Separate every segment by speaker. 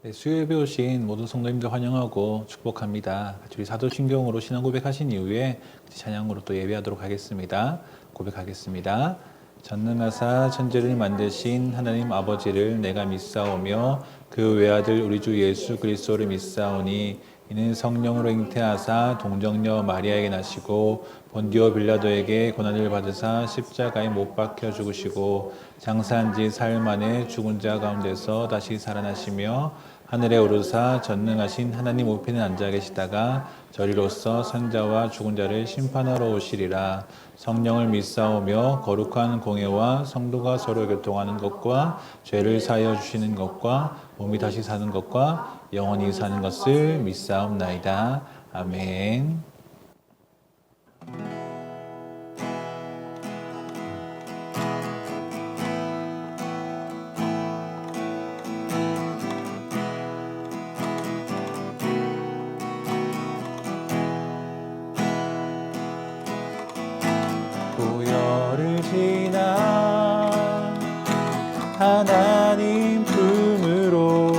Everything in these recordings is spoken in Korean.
Speaker 1: 네, 수요예배 오신 모든 성도님들 환영하고 축복합니다. 같이 우리 사도신경으로 신앙 고백하신 이후에 찬양으로 또 예배하도록 하겠습니다. 고백하겠습니다. 전능하사 천지를 만드신 하나님 아버지를 내가 믿사오며 그 외아들 우리 주 예수 그리스도를 믿사오니 이는 성령으로 잉태하사 동정녀 마리아에게 나시고 본디오 빌라도에게 고난을 받으사 십자가에 못 박혀 죽으시고 장사한 지 사흘 만에 죽은 자 가운데서 다시 살아나시며 하늘에 오르사 전능하신 하나님 우편에 앉아 계시다가 저리로서 선자와 죽은 자를 심판하러 오시리라. 성령을 믿사오며 거룩한 공예와 성도가 서로 교통하는 것과 죄를 사하여 주시는 것과 몸이 다시 사는 것과 영원히 사는 것을 믿사옵나이다. 아멘. 고열을 지나 하나님 품으로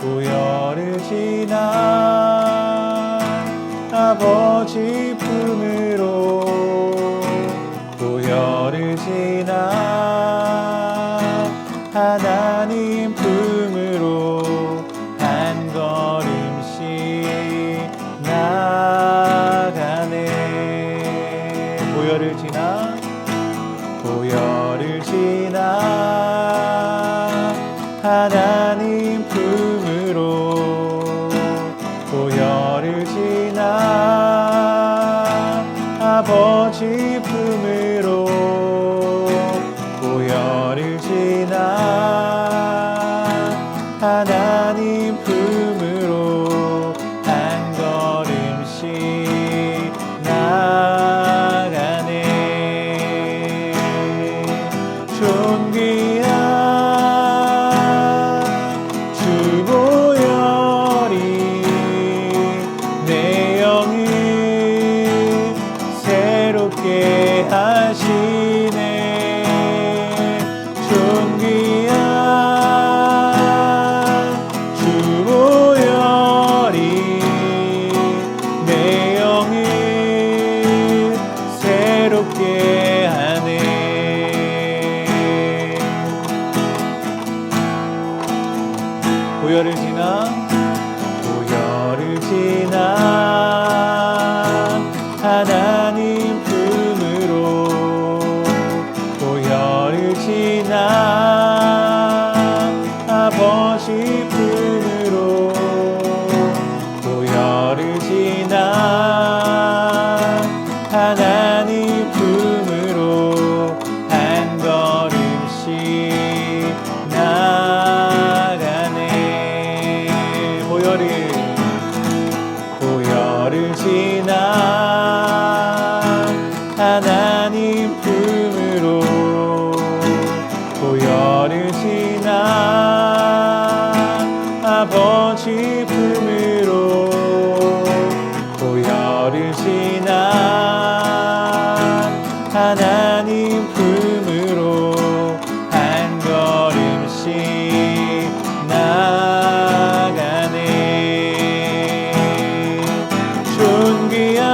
Speaker 1: 고열을 지나 아버지 품으로 고열을 지나 하나님 품으로 한 걸음씩 나가네. 고열을 지나 하나님 품으로 고열을 지나 아버지 품으로 고열을 지나 하나님 품으로 한 걸음씩 나가네. 존귀한 주 보혈이 내 영을 새롭게 하시네. 존귀한 주 보혈이 내 영을 새롭게 하네. 고열을 지나 하나님 품으로 고열을 지나 아버지 품으로 고열을 지나 하나님 품으로 한 걸음씩 나가네. 고열을 지나 하나님 품으로 고열을 지나 아버지 품으로 고열을 지나 하나님 품으로 한 걸음씩 나가네. 존귀한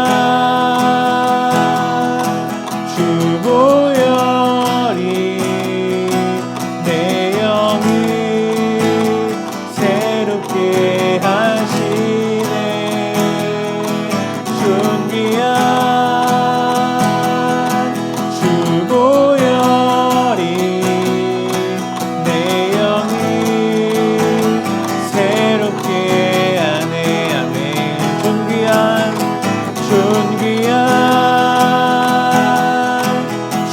Speaker 1: 주 보혈이 내 영을 새롭게 하시네. 존귀한 주 보혈이 내 영을 새롭게 하네. 아멘. 존귀한 주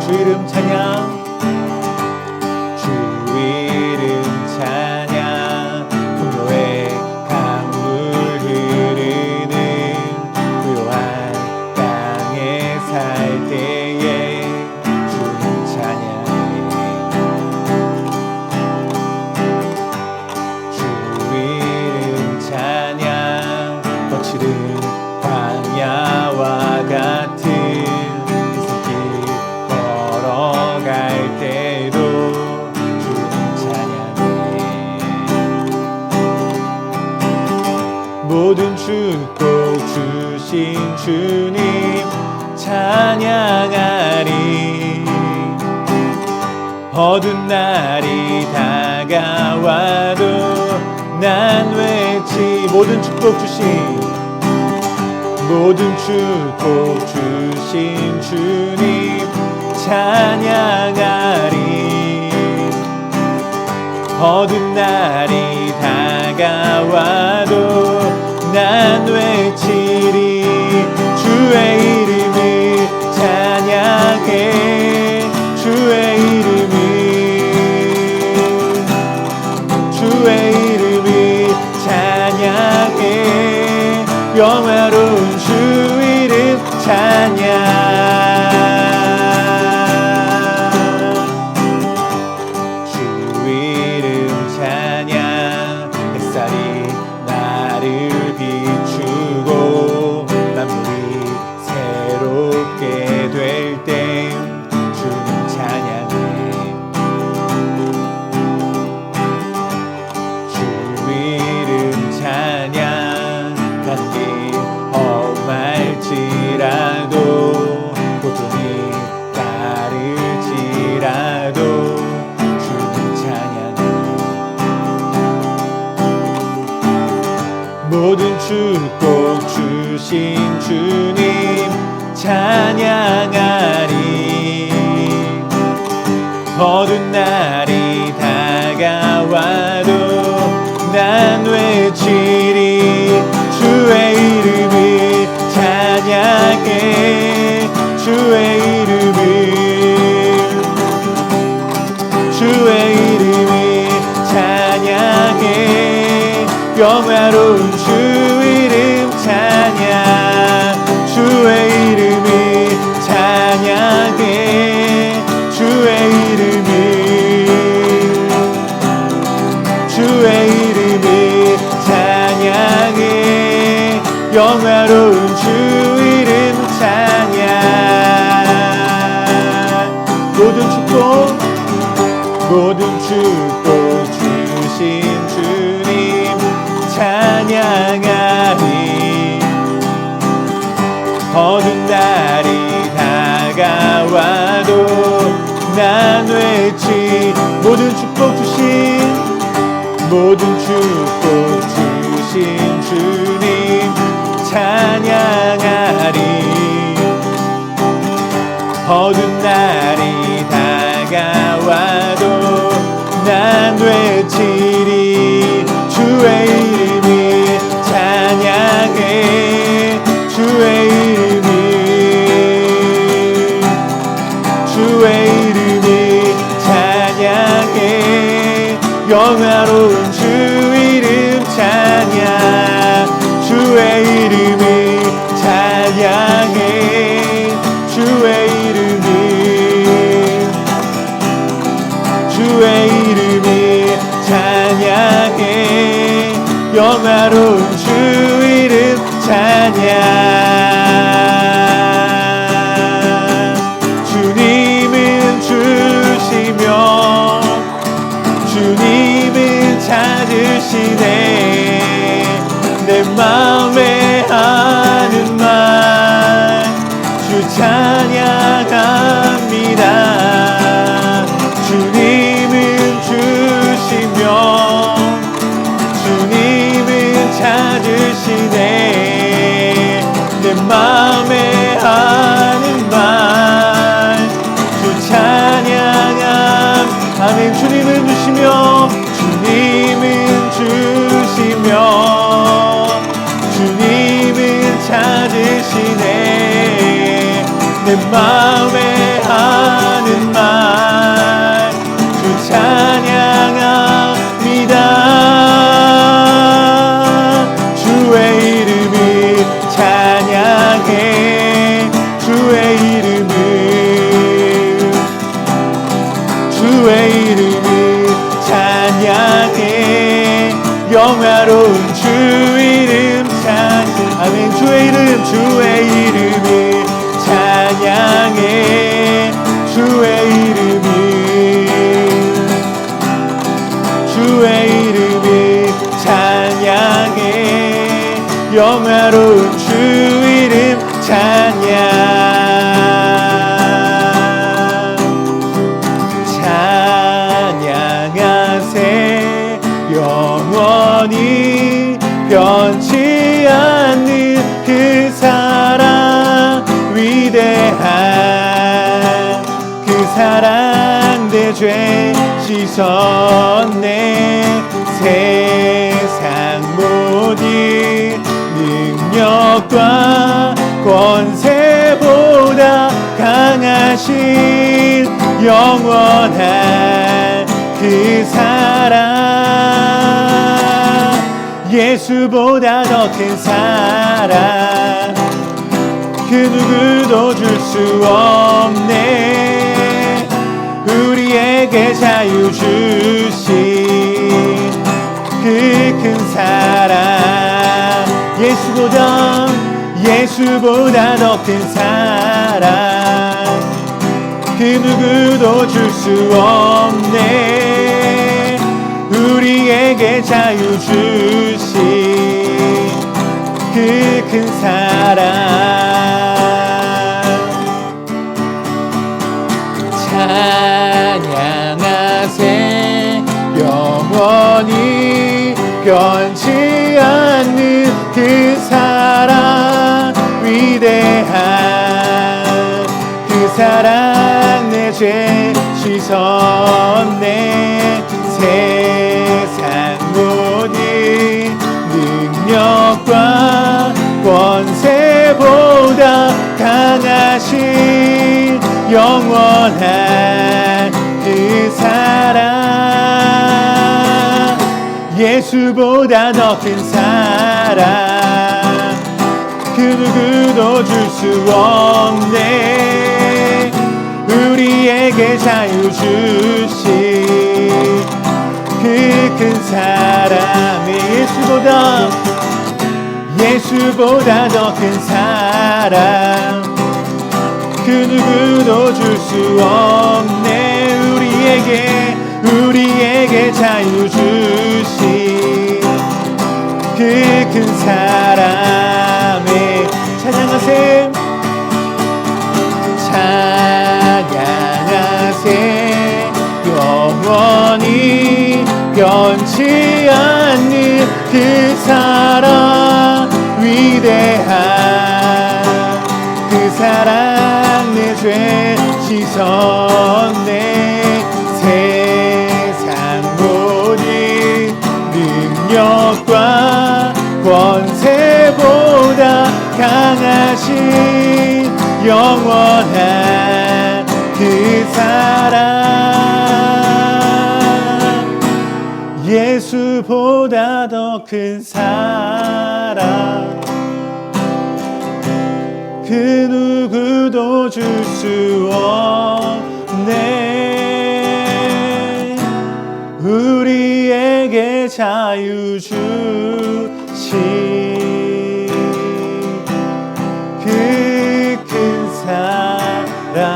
Speaker 1: 주 이름 찬양, 주 이름 찬양. 풍요의 강물 흐르는 고요한 땅에 살 때에 주님 찬양해. 주 이름 찬양. 거칠은 광야와 같은 이슬길 걸어갈 때도 주님 찬양해. 모든 축복 주신 주님 찬양하리. 어두운 날이 다가와도 난 외치. 모든 축복 주신 주님 찬양하리. 어두운 날이 다가와도 난 외치리. 주의 이름을 찬양해. 주의 이름을 찬양해. 영화로운 주 이름 찬양. 주 이름 찬양. 햇살이 나를 비추고 만물이 새롭게 될 때 주님 찬양해. 주 이름 찬양. 가는 길 험할지라도 고통이 따를지라도 주님 찬양해. 모든 축복 주신 주님 찬양하리. 어두운 날이 다가와도 난 외치리. 주의 이름을 찬양해. 주의 이름을 찬양해. 영화로운 주 이름 찬양. 주의 이름을 찬양해. 주의 이름을 찬양해. 영화로운 주 이름 찬양. 모든 축복 주신 주님 찬양하리. 어두운 날이 다가와도 난 외치. 모든 축복 주신 주님 찬양하리. 어두운 날이 다가와도 난 외치리. 주의 이름을 찬양해. 주의 이름을 찬양해. 영화로운 주 이름 찬양. 주의 이름을 찬양해. 주의 이름을 찬양해. 영화로운 주 이름 찬양. 주님은 주시며 주님은 찾으시네. 내 마음에 하는 말 주 찬양합니다. 주님은 주시며 주님은 찾으시네. 내 마음에 하는 말 주 찬양함. 아멘. 주님은 주시며 주님은 찾으시네. 내 마음에 하는 모든 말 주 찬양합니다. 주의 이름을 찬양해 주의 이름을 찬양해 영화로운 주 이름 아멘. 주의 이름을 찬양해 주의 이름을 찬양해 영화로운 주 이름 찬양 찬양하세 영원히 변치 않는 그 사랑 위대한 그 사랑 내 죄 씻었네 세상 모든 능력과 권세보다 강하신 영원한 그 사랑 예수보다 더 큰 사랑 그 누구도 줄 수 없네 우리에게 자유 주신 그 큰 사랑 예수보다 더 큰 사랑 그 누구도 줄 수 없네 우리에게 자유 주신 그 큰 사랑 찬양하세 영원히 변치 않는 그 사랑 위대한 그 사랑 내 죄 씻었네 세상 모든 능력과 권세보다 강하신 영원한 그 사랑 예수보다 더 큰 사랑 그 누구도 줄 수 없네 우리에게 자유 주신 그 큰 사랑이 예수보다 더 큰 사랑 그 누구도 줄 수 없네 우리에게 자유 주신 그 큰 사랑에 찬양하세 영원히 변치 않는 그 사랑 위대한 그 사랑 내 죄 씻었네 세상 모든 능력과 권세보다 강하신 영원한 그 사랑 예수보다 더 큰 사랑 그 누구도 줄 수 없네 우리에게 자유 주신 그 큰 사랑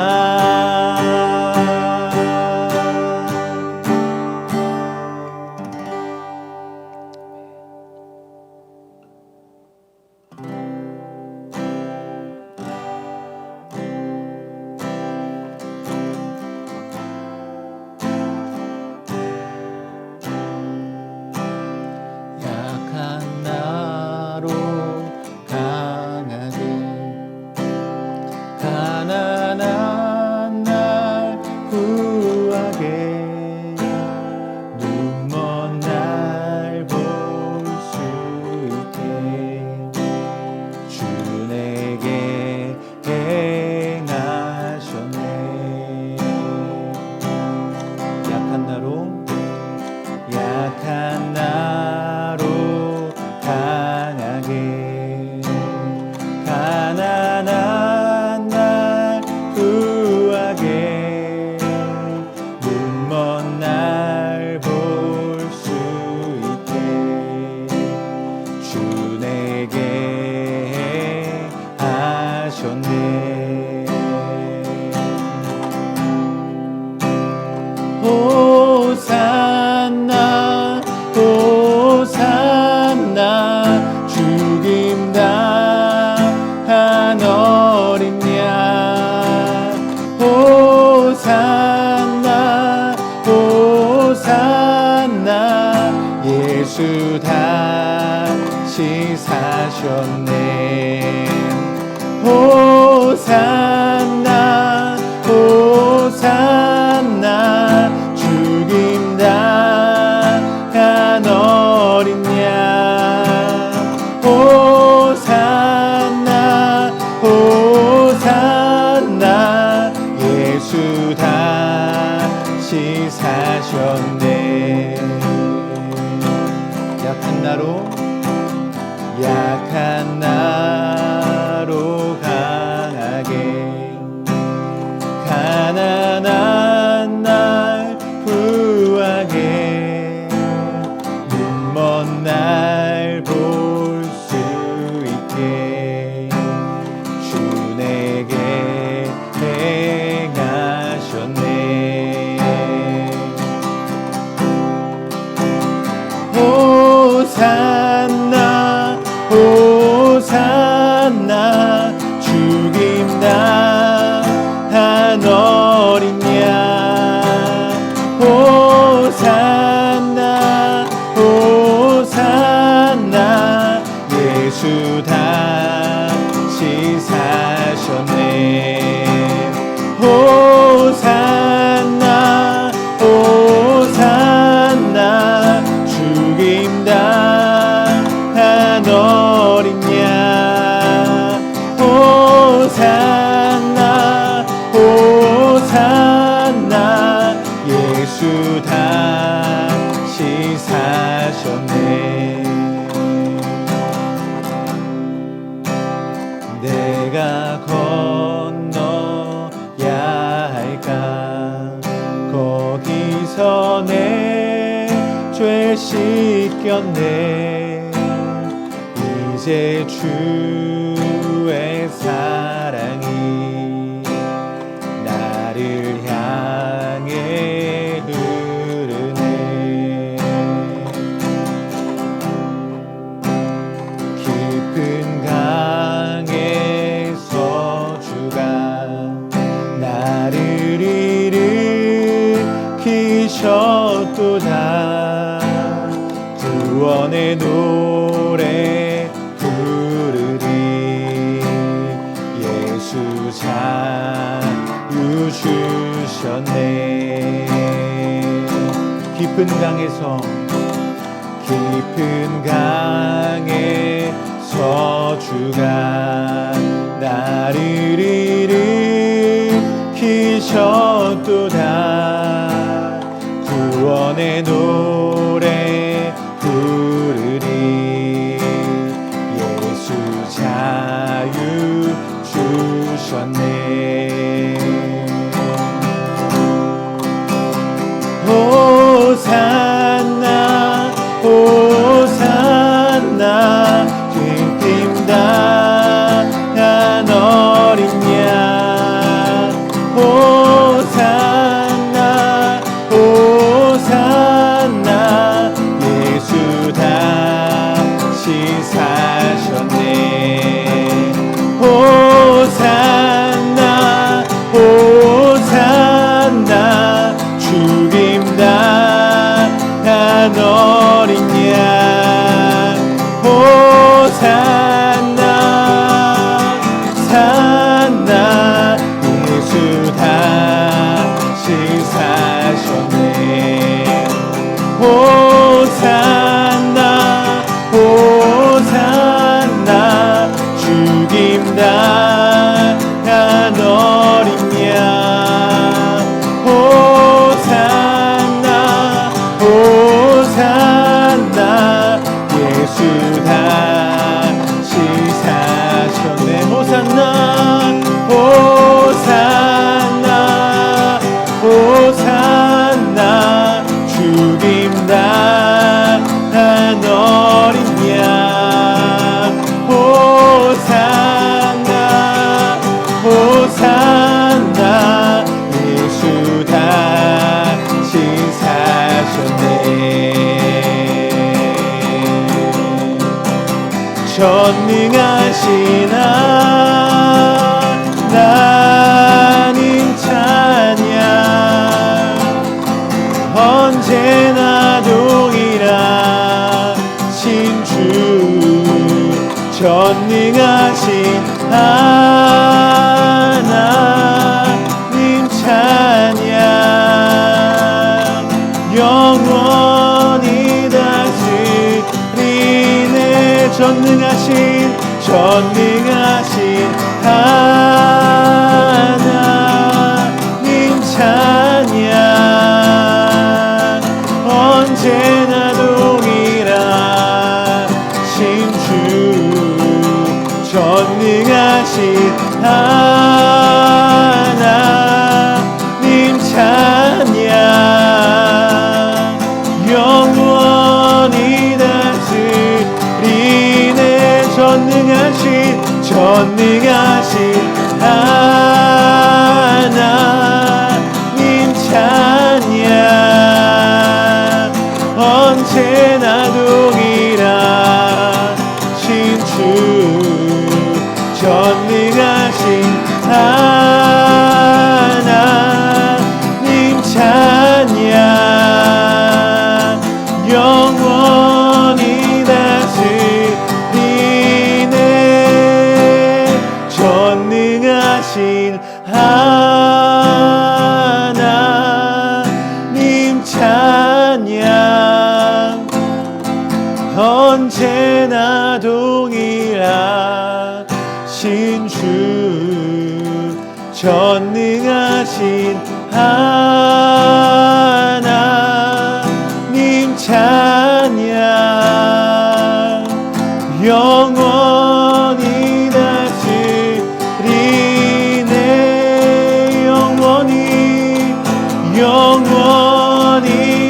Speaker 1: 약한 나 예수 다시 사셨네. 호산나 호산나 죽임 당한 어린 양. 호산나 호산나 예수 다시 사셨네. 약한 나로 강하게 가난한 날 부하게 눈먼 날 볼 수 있게 주 내게 행하셨네. 호산나 호산나 죽임 당한 어린 양. 호산나 호산나 예수 다시 사셨네. 호산나 호산나 죽임 당한 어린 양. 호산나 호산나 예수 다시 사셨네. 내가 건너야 할까 거기서 내 죄 씻겼네. 이제 주의 사랑이 나를 향해 흐르네. 깊은 강에서 주가 나를 일으키셨도다. 구원의 노래 부르리. 예수 자유 주셨네. 깊은 강에서 주가 나를 일으키셨도다. 구원의 노래 부르리. 예수 자유 주셨네. 호산나 호산나 죽임 당한 어린 양. 호산나 호산나 하나님 찬양 영원히 다스리네 전능하신 하나님 찬양 언제나 동일하신 주 전능하신 하나님 찬양 영원히 다스리네 전능하신 하나님 찬양 언제나 동일하신 주 전능하신 하나님 찬양 영원히 다스리네 전능하신 하나님 찬양 언제나 동일하신 주 전능하신 하나님 찬양 영원히 다스리네 영원히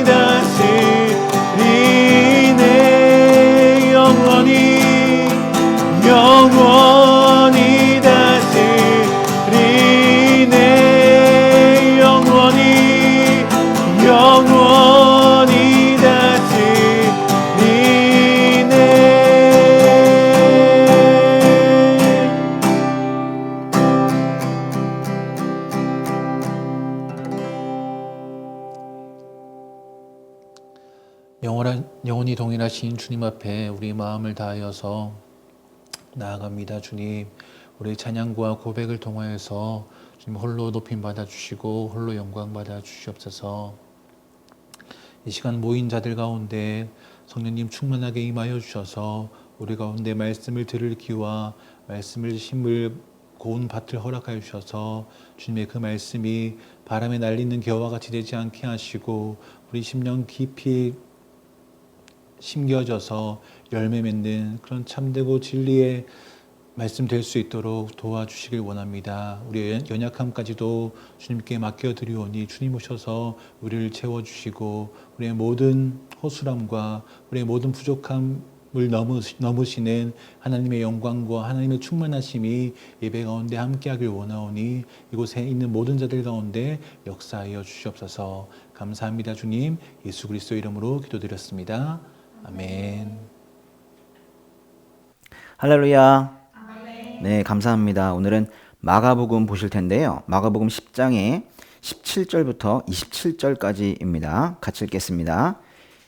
Speaker 1: 다스리네 영원히 다스리네 영원히 다스리네 영원히 동일하신 주님 앞에 우리 마음을 다하여서 나아갑니다. 주님, 우리 찬양과 고백을 통하여서 주님 홀로 높임 받아주시고 홀로 영광 받아주시옵소서. 이 시간 모인 자들 가운데 성령님 충만하게 임하여 주셔서 우리 가운데 말씀을 들을 귀와 말씀을 심을 고운 밭을 허락하여 주셔서 주님의 그 말씀이 바람에 날리는 겨와 같이 되지 않게 하시고 우리 심령 깊이 심겨져서 열매 맺는 그런 참되고 진리의 말씀 될 수 있도록 도와주시길 원합니다. 우리의 연약함까지도 주님께 맡겨드리오니 주님 오셔서 우리를 채워주시고 우리의 모든 허술함과 우리의 모든 부족함을 넘으시는 하나님의 영광과 하나님의 충만하심이 예배 가운데 함께하길 원하오니 이곳에 있는 모든 자들 가운데 역사하여 주시옵소서. 감사합니다. 주님, 예수 그리스도 이름으로 기도드렸습니다. 아멘.
Speaker 2: 할렐루야. 네, 감사합니다. 오늘은 마가복음 보실 텐데요. 마가복음 10장에 17절부터 27절까지입니다. 같이 읽겠습니다.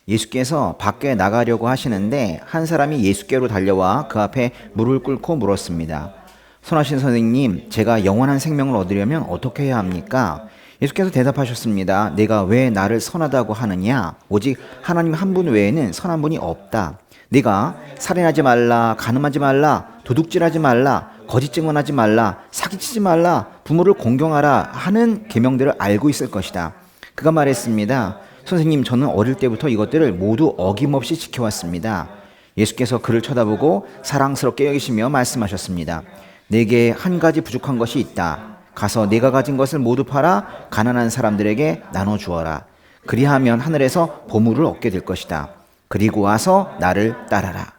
Speaker 2: 예수께서 밖에 나가려고 하시는데 한 사람이 예수께로 달려와 그 앞에 무릎을 꿇고 물었습니다. 선하신 선생님, 제가 영원한 생명을 얻으려면 어떻게 해야 합니까? 예수께서 대답하셨습니다. 내가 왜 나를 선하다고 하느냐? 오직 하나님 한 분 외에는 선한 분이 없다. 네가 살인하지 말라, 간음하지 말라, 도둑질하지 말라, 거짓 증언하지 말라, 사기치지 말라, 부모를 공경하라 하는 계명들을 알고 있을 것이다. 그가 말했습니다. 선생님, 저는 어릴 때부터 이것들을 모두 어김없이 지켜왔습니다. 예수께서 그를 쳐다보고 사랑스럽게 여기시며 말씀하셨습니다. 내게 한 가지 부족한 것이 있다. 가서 네가 가진 것을 모두 팔아 가난한 사람들에게 나눠주어라. 그리하면 하늘에서 보물을 얻게 될 것이다. 그리고 와서 나를 따라라.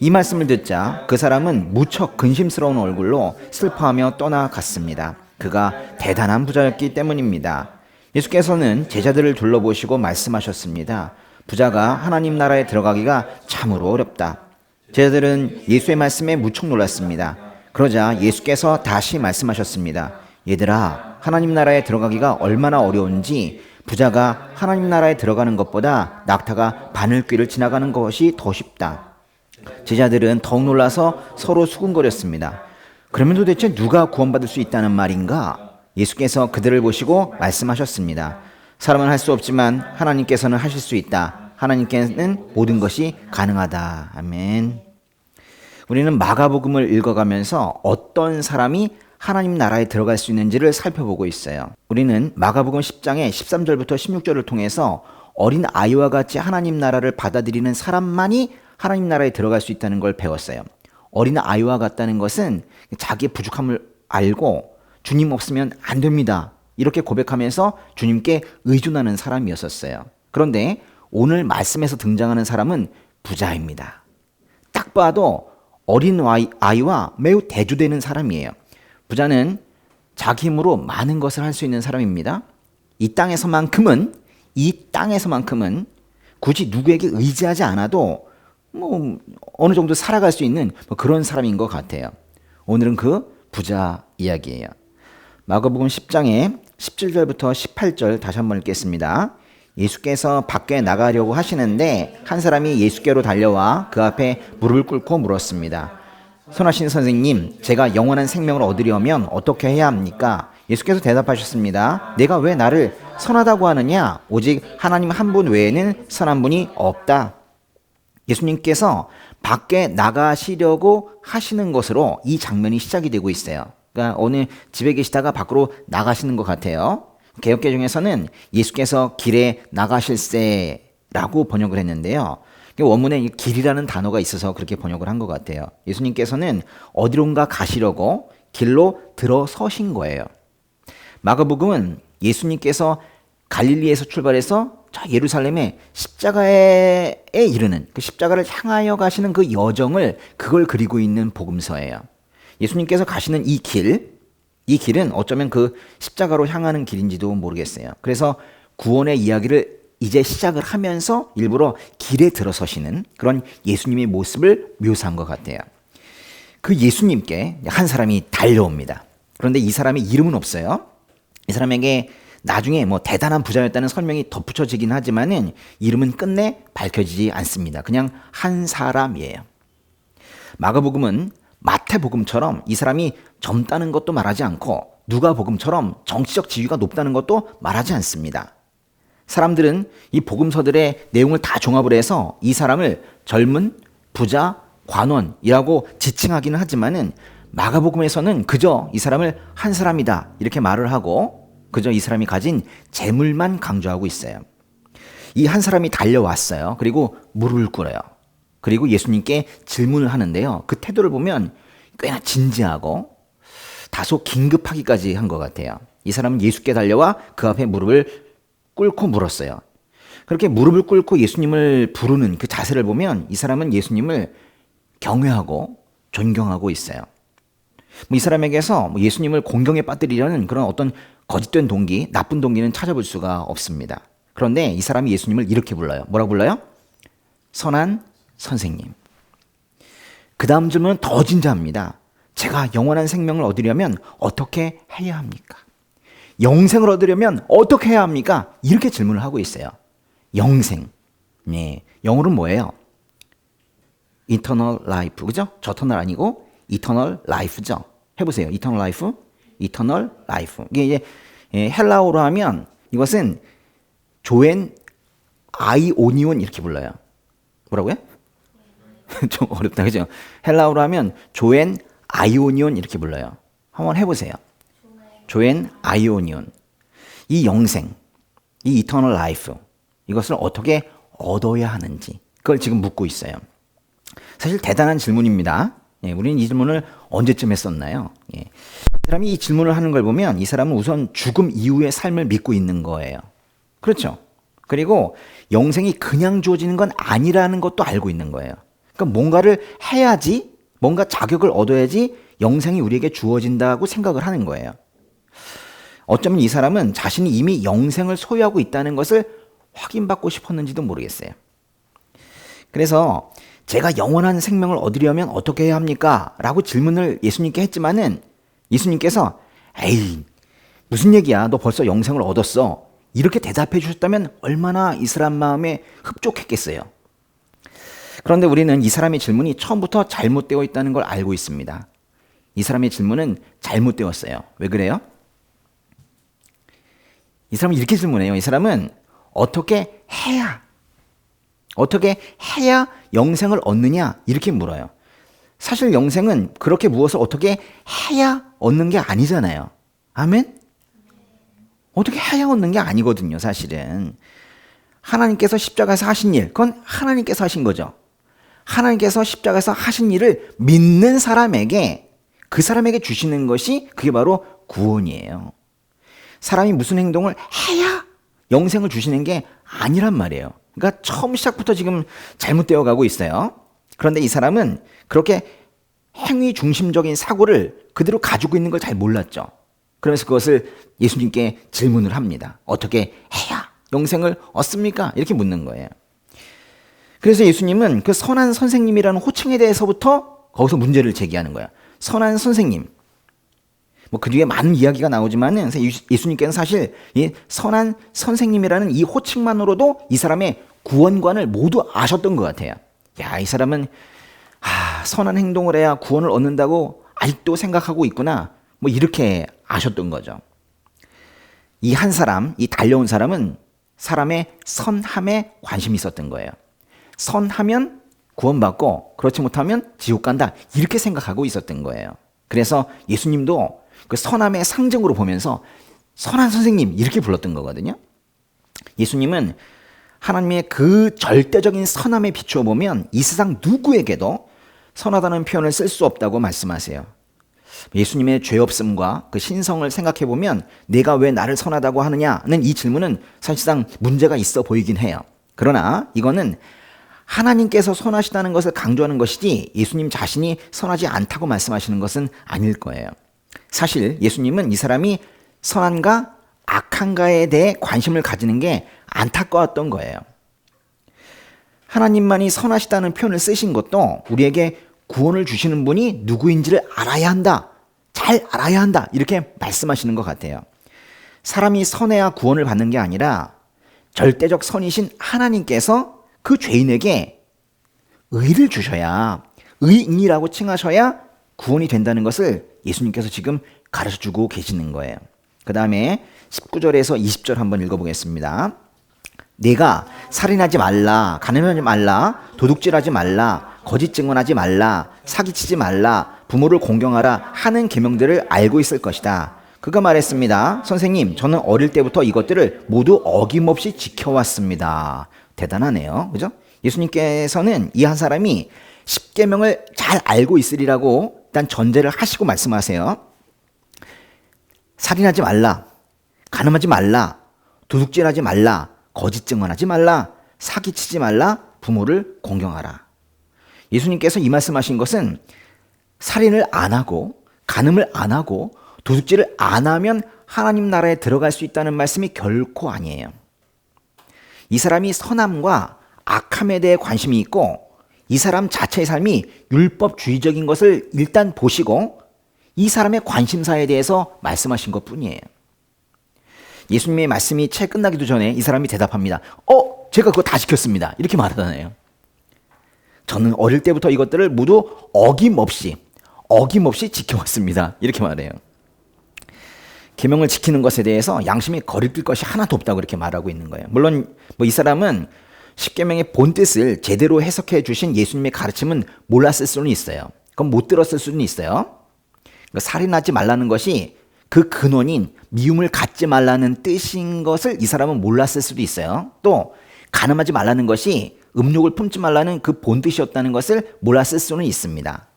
Speaker 2: 이 말씀을 듣자 그 사람은 무척 근심스러운 얼굴로 슬퍼하며 떠나갔습니다. 그가 대단한 부자였기 때문입니다. 예수께서는 제자들을 둘러보시고 말씀하셨습니다. 부자가 하나님 나라에 들어가기가 참으로 어렵다. 제자들은 예수의 말씀에 무척 놀랐습니다. 그러자 예수께서 다시 말씀하셨습니다. 얘들아, 하나님 나라에 들어가기가 얼마나 어려운지 부자가 하나님 나라에 들어가는 것보다 낙타가 바늘귀를 지나가는 것이 더 쉽다. 제자들은 더욱 놀라서 서로 수군거렸습니다. 그러면 도대체 누가 구원받을 수 있다는 말인가? 예수께서 그들을 보시고 말씀하셨습니다. 사람은 할 수 없지만 하나님께서는 하실 수 있다. 하나님께는 모든 것이 가능하다. 아멘. 우리는 마가복음을 읽어가면서 어떤 사람이 하나님 나라에 들어갈 수 있는지를 살펴보고 있어요. 우리는 마가복음 10장의 13절부터 16절을 통해서 어린 아이와 같이 하나님 나라를 받아들이는 사람만이 하나님 나라에 들어갈 수 있다는 걸 배웠어요. 어린 아이와 같다는 것은 자기의 부족함을 알고 주님 없으면 안 됩니다. 이렇게 고백하면서 주님께 의존하는 사람이었었어요. 그런데 오늘 말씀에서 등장하는 사람은 부자입니다. 딱 봐도 어린 아이와 매우 대조되는 사람이에요. 부자는 자기 힘으로 많은 것을 할 수 있는 사람입니다. 이 땅에서만큼은 굳이 누구에게 의지하지 않아도 어느 정도 살아갈 수 있는 그런 사람인 것 같아요. 오늘은 그 부자 이야기예요. 마가복음 10장의 17절부터 18절 다시 한번 읽겠습니다. 예수께서 밖에 나가려고 하시는데 한 사람이 예수께로 달려와 그 앞에 무릎을 꿇고 물었습니다. 선하신 선생님, 제가 영원한 생명을 얻으려면 어떻게 해야 합니까? 예수께서 대답하셨습니다. 내가 왜 나를 선하다고 하느냐? 오직 하나님 한 분 외에는 선한 분이 없다. 예수님께서 밖에 나가시려고 하시는 것으로 이 장면이 시작이 되고 있어요. 그러니까 오늘 집에 계시다가 밖으로 나가시는 것 같아요. 개역개 중에서는 예수께서 길에 나가실세라고 번역을 했는데요. 원문에 길이라는 단어가 있어서 그렇게 번역을 한 것 같아요. 예수님께서는 어디론가 가시려고 길로 들어서신 거예요. 마가복음은 예수님께서 갈릴리에서 출발해서 예루살렘의 십자가에 이르는 그 십자가를 향하여 가시는 그 여정을 그걸 그리고 있는 복음서예요. 예수님께서 가시는 이 길은 어쩌면 그 십자가로 향하는 길인지도 모르겠어요. 그래서 구원의 이야기를 이제 시작을 하면서 일부러 길에 들어서시는 그런 예수님의 모습을 묘사한 것 같아요. 그 예수님께 한 사람이 달려옵니다. 그런데 이 사람의 이름은 없어요. 이 사람에게 나중에 대단한 부자였다는 설명이 덧붙여지긴 하지만은 이름은 끝내 밝혀지지 않습니다. 그냥 한 사람이에요. 마가복음은 마태복음처럼 이 사람이 젊다는 것도 말하지 않고 누가복음처럼 정치적 지위가 높다는 것도 말하지 않습니다. 사람들은 이 복음서들의 내용을 다 종합을 해서 이 사람을 젊은 부자 관원이라고 지칭하기는 하지만은 마가복음에서는 그저 이 사람을 한 사람이다 이렇게 말을 하고 그저 이 사람이 가진 재물만 강조하고 있어요. 이 한 사람이 달려왔어요. 그리고 무릎을 꿇어요. 그리고 예수님께 질문을 하는데요. 그 태도를 보면 꽤나 진지하고 다소 긴급하기까지 한 것 같아요. 이 사람은 예수께 달려와 그 앞에 무릎을 꿇고 물었어요. 그렇게 무릎을 꿇고 예수님을 부르는 그 자세를 보면 이 사람은 예수님을 경외하고 존경하고 있어요. 이 사람에게서 예수님을 공경에 빠뜨리려는 그런 어떤 거짓된 동기, 나쁜 동기는 찾아볼 수가 없습니다. 그런데 이 사람이 예수님을 이렇게 불러요. 뭐라고 불러요? 선한 선생님. 그 다음 질문은 더 진지합니다. 제가 영원한 생명을 얻으려면 어떻게 해야 합니까? 영생을 얻으려면 어떻게 해야 합니까? 이렇게 질문을 하고 있어요. 영생. 네, 영어로는 뭐예요? Eternal life. 그죠? 저터널 아니고 Eternal life죠. 해보세요. Eternal life. Eternal life. 이게 이제 헬라어로 하면 이것은 조엔 아이오니온 이렇게 불러요. 뭐라고요? 좀 어렵다, 그죠? 헬라어로 하면 조엔 아이오니온 이렇게 불러요. 한번 해보세요. 조엔 아이오니온. 이 영생, 이 이터널 라이프, 이것을 어떻게 얻어야 하는지 그걸 지금 묻고 있어요. 사실 대단한 질문입니다. 우리는 이 질문을 언제쯤 했었나요? 이 사람이 이 질문을 하는 걸 보면 이 사람은 우선 죽음 이후의 삶을 믿고 있는 거예요. 그렇죠? 그리고 영생이 그냥 주어지는 건 아니라는 것도 알고 있는 거예요. 그러니까 뭔가를 해야지, 뭔가 자격을 얻어야지 영생이 우리에게 주어진다고 생각을 하는 거예요. 어쩌면 이 사람은 자신이 이미 영생을 소유하고 있다는 것을 확인받고 싶었는지도 모르겠어요. 그래서 제가 영원한 생명을 얻으려면 어떻게 해야 합니까? 라고 질문을 예수님께 했지만은 예수님께서 에이 무슨 얘기야, 너 벌써 영생을 얻었어, 이렇게 대답해 주셨다면 얼마나 이 사람 마음에 흡족했겠어요. 그런데 우리는 이 사람의 질문이 처음부터 잘못되어 있다는 걸 알고 있습니다. 이 사람의 질문은 잘못되었어요. 왜 그래요? 이 사람은 이렇게 질문해요. 이 사람은 어떻게 해야 영생을 얻느냐 이렇게 물어요. 사실 영생은 그렇게 무엇을 어떻게 해야 얻는 게 아니잖아요. 아멘? 어떻게 해야 얻는 게 아니거든요. 사실은 하나님께서 십자가에서 하신 일, 그건 하나님께서 하신 거죠. 하나님께서 십자가에서 하신 일을 믿는 사람에게, 그 사람에게 주시는 것이 그게 바로 구원이에요. 사람이 무슨 행동을 해야 영생을 주시는 게 아니란 말이에요. 그러니까 처음 시작부터 지금 잘못되어 가고 있어요. 그런데 이 사람은 그렇게 행위 중심적인 사고를 그대로 가지고 있는 걸 잘 몰랐죠. 그러면서 그것을 예수님께 질문을 합니다. 어떻게 해야 영생을 얻습니까? 이렇게 묻는 거예요. 그래서 예수님은 그 선한 선생님이라는 호칭에 대해서부터 거기서 문제를 제기하는 거예요. 선한 선생님. 뭐 그 뒤에 많은 이야기가 나오지만은 예수님께서는 사실 이 선한 선생님이라는 이 호칭만으로도 이 사람의 구원관을 모두 아셨던 것 같아요. 야, 이 사람은 선한 행동을 해야 구원을 얻는다고 아직도 생각하고 있구나. 뭐 이렇게 아셨던 거죠. 이 한 사람, 이 달려온 사람은 사람의 선함에 관심이 있었던 거예요. 선하면 구원받고 그렇지 못하면 지옥 간다. 이렇게 생각하고 있었던 거예요. 그래서 예수님도 그 선함의 상징으로 보면서 선한 선생님 이렇게 불렀던 거거든요. 예수님은 하나님의 그 절대적인 선함에 비추어 보면 이 세상 누구에게도 선하다는 표현을 쓸 수 없다고 말씀하세요. 예수님의 죄 없음과 그 신성을 생각해 보면 내가 왜 나를 선하다고 하느냐는 이 질문은 사실상 문제가 있어 보이긴 해요. 그러나 이거는 하나님께서 선하시다는 것을 강조하는 것이지 예수님 자신이 선하지 않다고 말씀하시는 것은 아닐 거예요. 사실 예수님은 이 사람이 선한가 악한가에 대해 관심을 가지는 게 안타까웠던 거예요. 하나님만이 선하시다는 표현을 쓰신 것도 우리에게 구원을 주시는 분이 누구인지를 알아야 한다. 잘 알아야 한다. 이렇게 말씀하시는 것 같아요. 사람이 선해야 구원을 받는 게 아니라 절대적 선이신 하나님께서 그 죄인에게 의를 주셔야, 의인이라고 칭하셔야 구원이 된다는 것을 예수님께서 지금 가르쳐주고 계시는 거예요. 그 다음에 19절에서 20절 한번 읽어보겠습니다. 내가 살인하지 말라, 간음하지 말라, 도둑질하지 말라, 거짓 증언하지 말라, 사기치지 말라, 부모를 공경하라 하는 계명들을 알고 있을 것이다. 그가 말했습니다. 선생님, 저는 어릴 때부터 이것들을 모두 어김없이 지켜왔습니다. 대단하네요. 그죠? 예수님께서는 이 한 사람이 십계명을 잘 알고 있으리라고 일단 전제를 하시고 말씀하세요. 살인하지 말라, 간음하지 말라, 도둑질하지 말라, 거짓 증언하지 말라, 사기치지 말라, 부모를 공경하라. 예수님께서 이 말씀하신 것은 살인을 안 하고 간음을 안 하고 도둑질을 안 하면 하나님 나라에 들어갈 수 있다는 말씀이 결코 아니에요. 이 사람이 선함과 악함에 대해 관심이 있고 이 사람 자체의 삶이 율법주의적인 것을 일단 보시고 이 사람의 관심사에 대해서 말씀하신 것뿐이에요. 예수님의 말씀이 채 끝나기도 전에 이 사람이 대답합니다. 제가 그거 다 지켰습니다. 이렇게 말하잖아요. 저는 어릴 때부터 이것들을 모두 어김없이 지켜왔습니다. 이렇게 말해요. 계명을 지키는 것에 대해서 양심이 거리낄 것이 하나도 없다고 이렇게 말하고 있는 거예요. 물론 이 사람은 십계명의 본뜻을 제대로 해석해 주신 예수님의 가르침은 몰랐을 수는 있어요. 그건 못 들었을 수는 있어요. 살인하지 말라는 것이 그 근원인 미움을 갖지 말라는 뜻인 것을 이 사람은 몰랐을 수도 있어요. 또 간음하지 말라는 것이 음욕을 품지 말라는 그 본뜻이었다는 것을 몰랐을 수는 있습니다.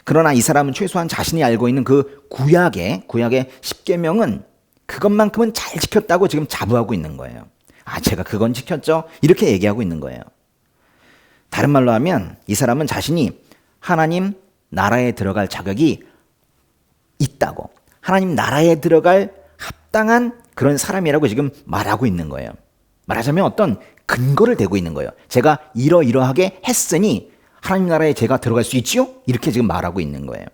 Speaker 2: 그러나 이 사람은 최소한 자신이 알고 있는 그 구약의 십계명은 그것만큼은 잘 지켰다고 지금 자부하고 있는 거예요. 제가 그건 지켰죠? 이렇게 얘기하고 있는 거예요. 다른 말로 하면 이 사람은 자신이 하나님 나라에 들어갈 자격이 있다고, 하나님 나라에 들어갈 합당한 그런 사람이라고 지금 말하고 있는 거예요. 말하자면 어떤 근거를 대고 있는 거예요. 제가 이러이러하게 했으니 하나님 나라에 제가 들어갈 수 있지요? 이렇게 지금 말하고 있는 거예요.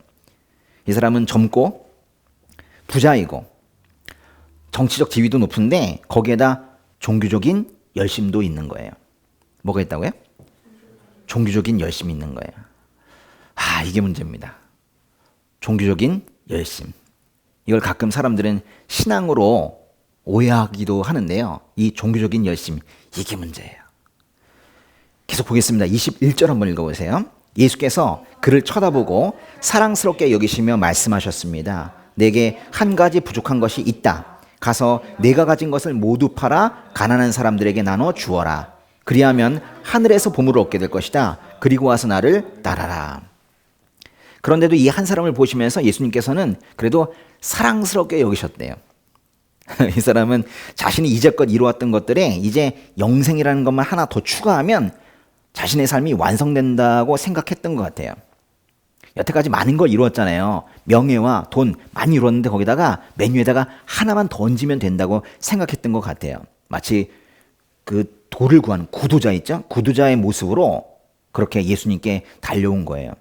Speaker 2: 이 사람은 젊고 부자이고 정치적 지위도 높은데 거기에다 종교적인 열심도 있는 거예요. 뭐가 있다고요? 종교적인 열심이 있는 거예요. 이게 문제입니다. 종교적인 열심. 이걸 가끔 사람들은 신앙으로 오해하기도 하는데요. 이 종교적인 열심, 이게 문제예요. 계속 보겠습니다. 21절 한번 읽어보세요. 예수께서 그를 쳐다보고 사랑스럽게 여기시며 말씀하셨습니다. 내게 한 가지 부족한 것이 있다. 가서 내가 가진 것을 모두 팔아 가난한 사람들에게 나눠 주어라. 그리하면 하늘에서 보물을 얻게 될 것이다. 그리고 와서 나를 따라라. 그런데도 이 한 사람을 보시면서 예수님께서는 그래도 사랑스럽게 여기셨대요. 이 사람은 자신이 이제껏 이루었던 것들에 이제 영생이라는 것만 하나 더 추가하면 자신의 삶이 완성된다고 생각했던 것 같아요. 여태까지 많은 걸 이루었잖아요. 명예와 돈 많이 이루었는데 거기다가 메뉴에다가 하나만 더 얹으면 된다고 생각했던 것 같아요. 마치 그 돌을 구하는 구도자 있죠? 구도자의 모습으로 그렇게 예수님께 달려온 거예요.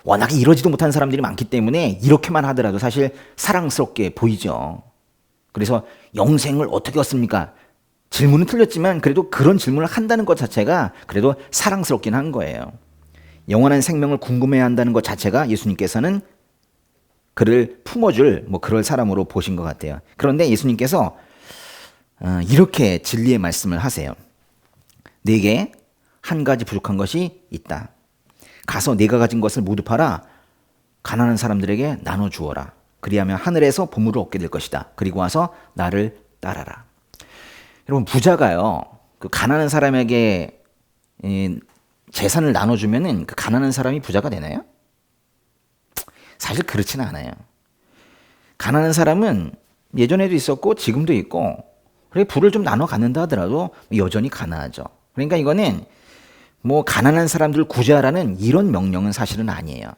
Speaker 2: 워낙에 이러지도 못한 사람들이 많기 때문에 이렇게만 하더라도 사실 사랑스럽게 보이죠. 그래서 영생을 어떻게 얻습니까? 질문은 틀렸지만 그래도 그런 질문을 한다는 것 자체가 그래도 사랑스럽긴 한 거예요. 영원한 생명을 궁금해야 한다는 것 자체가 예수님께서는 그를 품어줄 그럴 사람으로 보신 것 같아요. 그런데 예수님께서 이렇게 진리의 말씀을 하세요. 내게 한 가지 부족한 것이 있다. 가서 내가 가진 것을 모두 팔아 가난한 사람들에게 나눠 주어라. 그리하면 하늘에서 보물을 얻게 될 것이다. 그리고 와서 나를 따라라. 여러분, 부자가요, 그 가난한 사람에게 재산을 나눠주면은 그 가난한 사람이 부자가 되나요? 사실 그렇지는 않아요. 가난한 사람은 예전에도 있었고 지금도 있고, 그래 부를 좀 나눠 갖는다 하더라도 여전히 가난하죠. 그러니까 이거는 가난한 사람들을 구제하라는 이런 명령은 사실은 아니에요.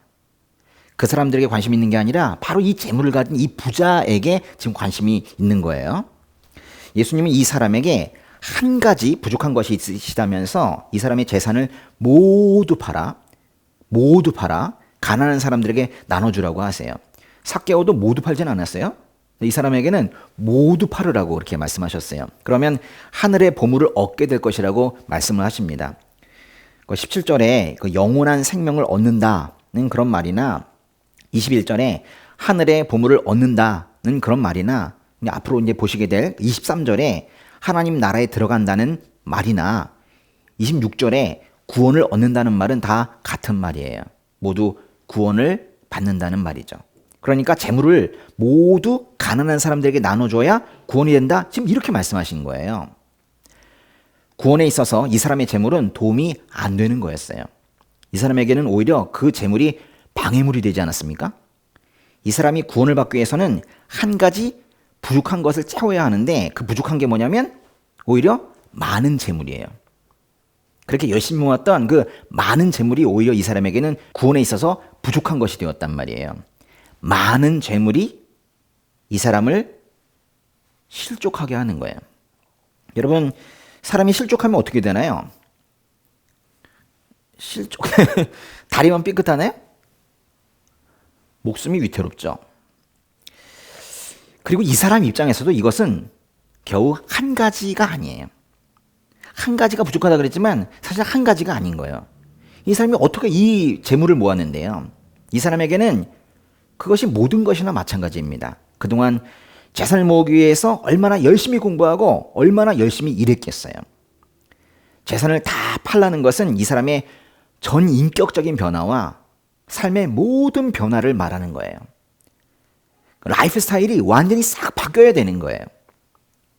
Speaker 2: 그 사람들에게 관심이 있는 게 아니라 바로 이 재물을 가진 이 부자에게 지금 관심이 있는 거예요. 예수님은 이 사람에게 한 가지 부족한 것이 있으시다면서 이 사람의 재산을 모두 팔아 가난한 사람들에게 나눠주라고 하세요. 삭개오도 모두 팔진 않았어요. 이 사람에게는 모두 팔으라고 그렇게 말씀하셨어요. 그러면 하늘의 보물을 얻게 될 것이라고 말씀을 하십니다. 17절에 그 영원한 생명을 얻는다는 그런 말이나 21절에 하늘의 보물을 얻는다는 그런 말이나 앞으로 이제 보시게 될 23절에 하나님 나라에 들어간다는 말이나 26절에 구원을 얻는다는 말은 다 같은 말이에요. 모두 구원을 받는다는 말이죠. 그러니까 재물을 모두 가난한 사람들에게 나눠줘야 구원이 된다. 지금 이렇게 말씀하신 거예요. 구원에 있어서 이 사람의 재물은 도움이 안 되는 거였어요. 이 사람에게는 오히려 그 재물이 방해물이 되지 않았습니까? 이 사람이 구원을 받기 위해서는 한 가지 부족한 것을 채워야 하는데 그 부족한 게 뭐냐면 오히려 많은 재물이에요. 그렇게 열심히 모았던 그 많은 재물이 오히려 이 사람에게는 구원에 있어서 부족한 것이 되었단 말이에요. 많은 재물이 이 사람을 실족하게 하는 거예요. 여러분, 사람이 실족하면 어떻게 되나요? 다리만 삐끗하나요? 목숨이 위태롭죠. 그리고 이 사람 입장에서도 이것은 겨우 한 가지가 아니에요. 한 가지가 부족하다 그랬지만 사실 한 가지가 아닌 거예요. 이 사람이 어떻게 이 재물을 모았는데요. 이 사람에게는 그것이 모든 것이나 마찬가지입니다. 그동안 재산을 모으기 위해서 얼마나 열심히 공부하고 얼마나 열심히 일했겠어요. 재산을 다 팔라는 것은 이 사람의 전 인격적인 변화와 삶의 모든 변화를 말하는 거예요. 라이프 스타일이 완전히 싹 바뀌어야 되는 거예요.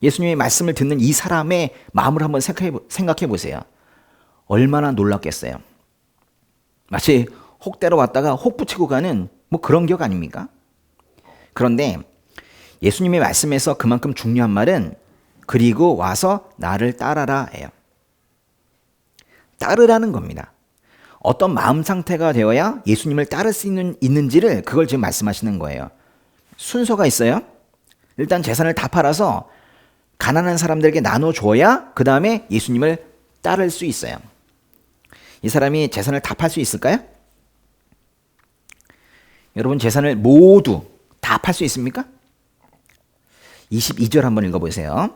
Speaker 2: 예수님의 말씀을 듣는 이 사람의 마음을 한번 생각해 보세요. 얼마나 놀랐겠어요. 마치 혹대로 왔다가 혹 붙이고 가는 그런 격 아닙니까? 그런데 예수님의 말씀에서 그만큼 중요한 말은 그리고 와서 나를 따라라예요. 따르라는 겁니다. 어떤 마음 상태가 되어야 예수님을 따를 수 있는지를 그걸 지금 말씀하시는 거예요. 순서가 있어요. 일단 재산을 다 팔아서 가난한 사람들에게 나눠줘야 그 다음에 예수님을 따를 수 있어요. 이 사람이 재산을 다 팔 수 있을까요? 여러분, 재산을 모두 다 팔 수 있습니까? 22절 한번 읽어보세요.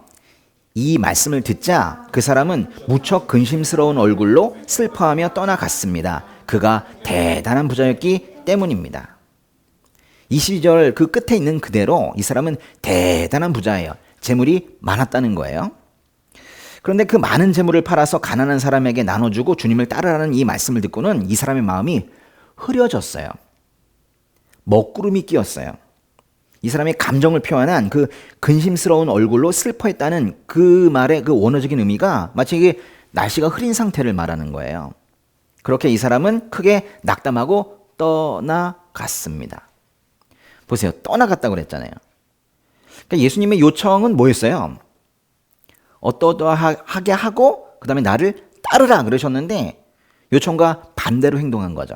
Speaker 2: 이 말씀을 듣자 그 사람은 무척 근심스러운 얼굴로 슬퍼하며 떠나갔습니다. 그가 대단한 부자였기 때문입니다. 22절 그 끝에 있는 그대로 이 사람은 대단한 부자예요. 재물이 많았다는 거예요. 그런데 그 많은 재물을 팔아서 가난한 사람에게 나눠주고 주님을 따르라는 이 말씀을 듣고는 이 사람의 마음이 흐려졌어요. 먹구름이 끼었어요. 이 사람의 감정을 표현한 그 근심스러운 얼굴로 슬퍼했다는 그 말의 그 원어적인 의미가 마치 이게 날씨가 흐린 상태를 말하는 거예요. 그렇게 이 사람은 크게 낙담하고 떠나갔습니다. 보세요. 떠나갔다고 그랬잖아요. 그러니까 예수님의 요청은 뭐였어요? 어떠하게 하고 그 다음에 나를 따르라 그러셨는데 요청과 반대로 행동한 거죠.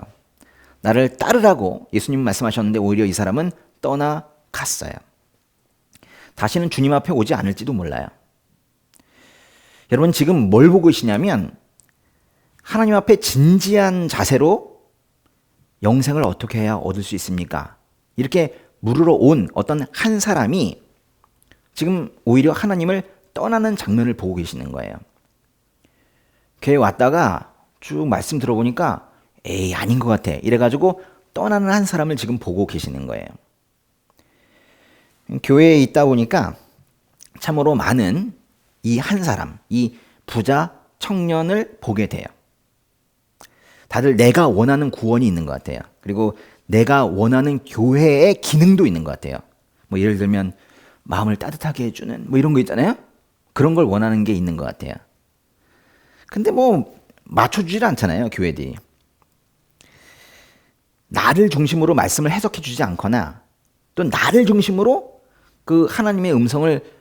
Speaker 2: 나를 따르라고 예수님 말씀하셨는데 오히려 이 사람은 떠나갔어요. 다시는 주님 앞에 오지 않을지도 몰라요. 여러분 지금 뭘 보고 계시냐면 하나님 앞에 진지한 자세로 영생을 어떻게 해야 얻을 수 있습니까? 이렇게 물으러 온 어떤 한 사람이 지금 오히려 하나님을 떠나는 장면을 보고 계시는 거예요. 교회 왔다가 쭉 말씀 들어보니까 에이 아닌 것 같아 이래가지고 떠나는 한 사람을 지금 보고 계시는 거예요. 교회에 있다 보니까 참으로 많은 이 한 사람, 이 부자 청년을 보게 돼요. 다들 내가 원하는 구원이 있는 것 같아요. 그리고 내가 원하는 교회의 기능도 있는 것 같아요. 뭐 예를 들면 마음을 따뜻하게 해주는 뭐 이런 거 있잖아요. 그런 걸 원하는 게 있는 것 같아요. 근데 뭐 맞춰주질 않잖아요, 교회들이. 나를 중심으로 말씀을 해석해 주지 않거나 또 나를 중심으로 그 하나님의 음성을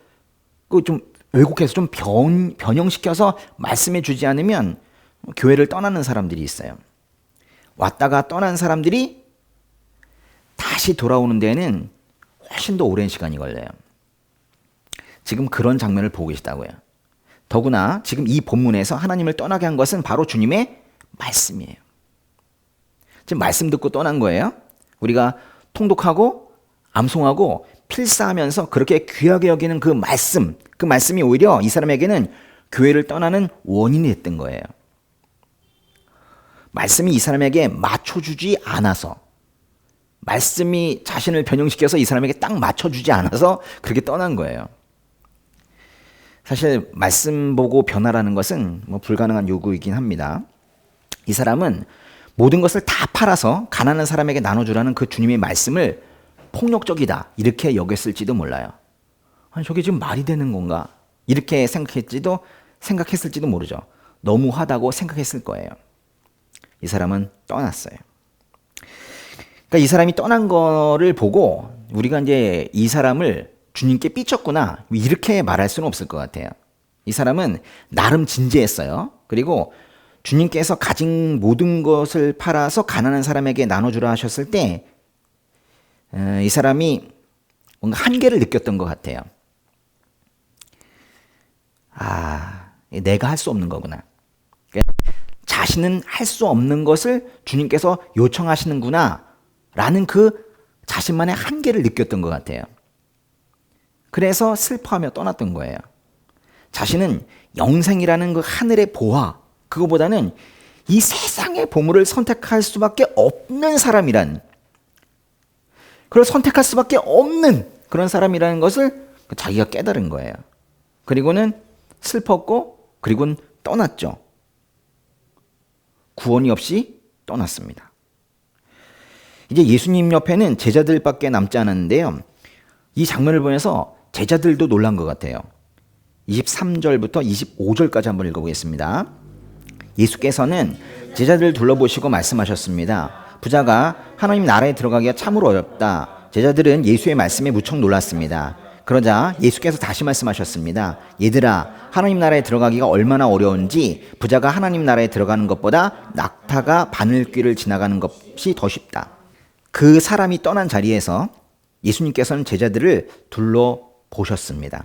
Speaker 2: 그 좀 왜곡해서 좀 변형시켜서 말씀해 주지 않으면 교회를 떠나는 사람들이 있어요. 왔다가 떠난 사람들이 다시 돌아오는 데에는 훨씬 더 오랜 시간이 걸려요. 지금 그런 장면을 보고 계시다고요. 더구나 지금 이 본문에서 하나님을 떠나게 한 것은 바로 주님의 말씀이에요. 지금 말씀 듣고 떠난 거예요. 우리가 통독하고 암송하고 필사하면서 그렇게 귀하게 여기는 그 말씀이 오히려 이 사람에게는 교회를 떠나는 원인이 됐던 거예요. 말씀이 이 사람에게 맞춰주지 않아서, 말씀이 자신을 변형시켜서 이 사람에게 딱 맞춰주지 않아서 그렇게 떠난 거예요. 사실 말씀 보고 변화라는 것은 뭐 불가능한 요구이긴 합니다. 이 사람은 모든 것을 다 팔아서 가난한 사람에게 나눠주라는 그 주님의 말씀을 폭력적이다 이렇게 여겼을지도 몰라요. 아니 저게 지금 말이 되는 건가 이렇게 생각했을지도 모르죠. 너무하다고 생각했을 거예요. 이 사람은 떠났어요. 그러니까 이 사람이 떠난 거를 보고 우리가 이제 이 사람을 주님께 삐쳤구나 이렇게 말할 수는 없을 것 같아요. 이 사람은 나름 진지했어요. 그리고 주님께서 가진 모든 것을 팔아서 가난한 사람에게 나눠주라 하셨을 때 이 사람이 뭔가 한계를 느꼈던 것 같아요. 아, 내가 할 수 없는 거구나. 그러니까 자신은 할 수 없는 것을 주님께서 요청하시는구나 라는 그 자신만의 한계를 느꼈던 것 같아요. 그래서 슬퍼하며 떠났던 거예요. 자신은 영생이라는 그 하늘의 보화, 그거보다는 이 세상의 보물을 선택할 수밖에 없는 사람이란, 그걸 선택할 수밖에 없는 그런 사람이라는 것을 자기가 깨달은 거예요. 그리고는 슬펐고 그리고는 떠났죠. 구원이 없이 떠났습니다. 이제 예수님 옆에는 제자들밖에 남지 않았는데요. 이 장면을 보면서 제자들도 놀란 것 같아요. 23절부터 25절까지 한번 읽어보겠습니다. 예수께서는 제자들을 둘러보시고 말씀하셨습니다. 부자가 하나님 나라에 들어가기가 참으로 어렵다. 제자들은 예수의 말씀에 무척 놀랐습니다. 그러자 예수께서 다시 말씀하셨습니다. 얘들아, 하나님 나라에 들어가기가 얼마나 어려운지 부자가 하나님 나라에 들어가는 것보다 낙타가 바늘귀를 지나가는 것이 더 쉽다. 그 사람이 떠난 자리에서 예수님께서는 제자들을 둘러보셨습니다.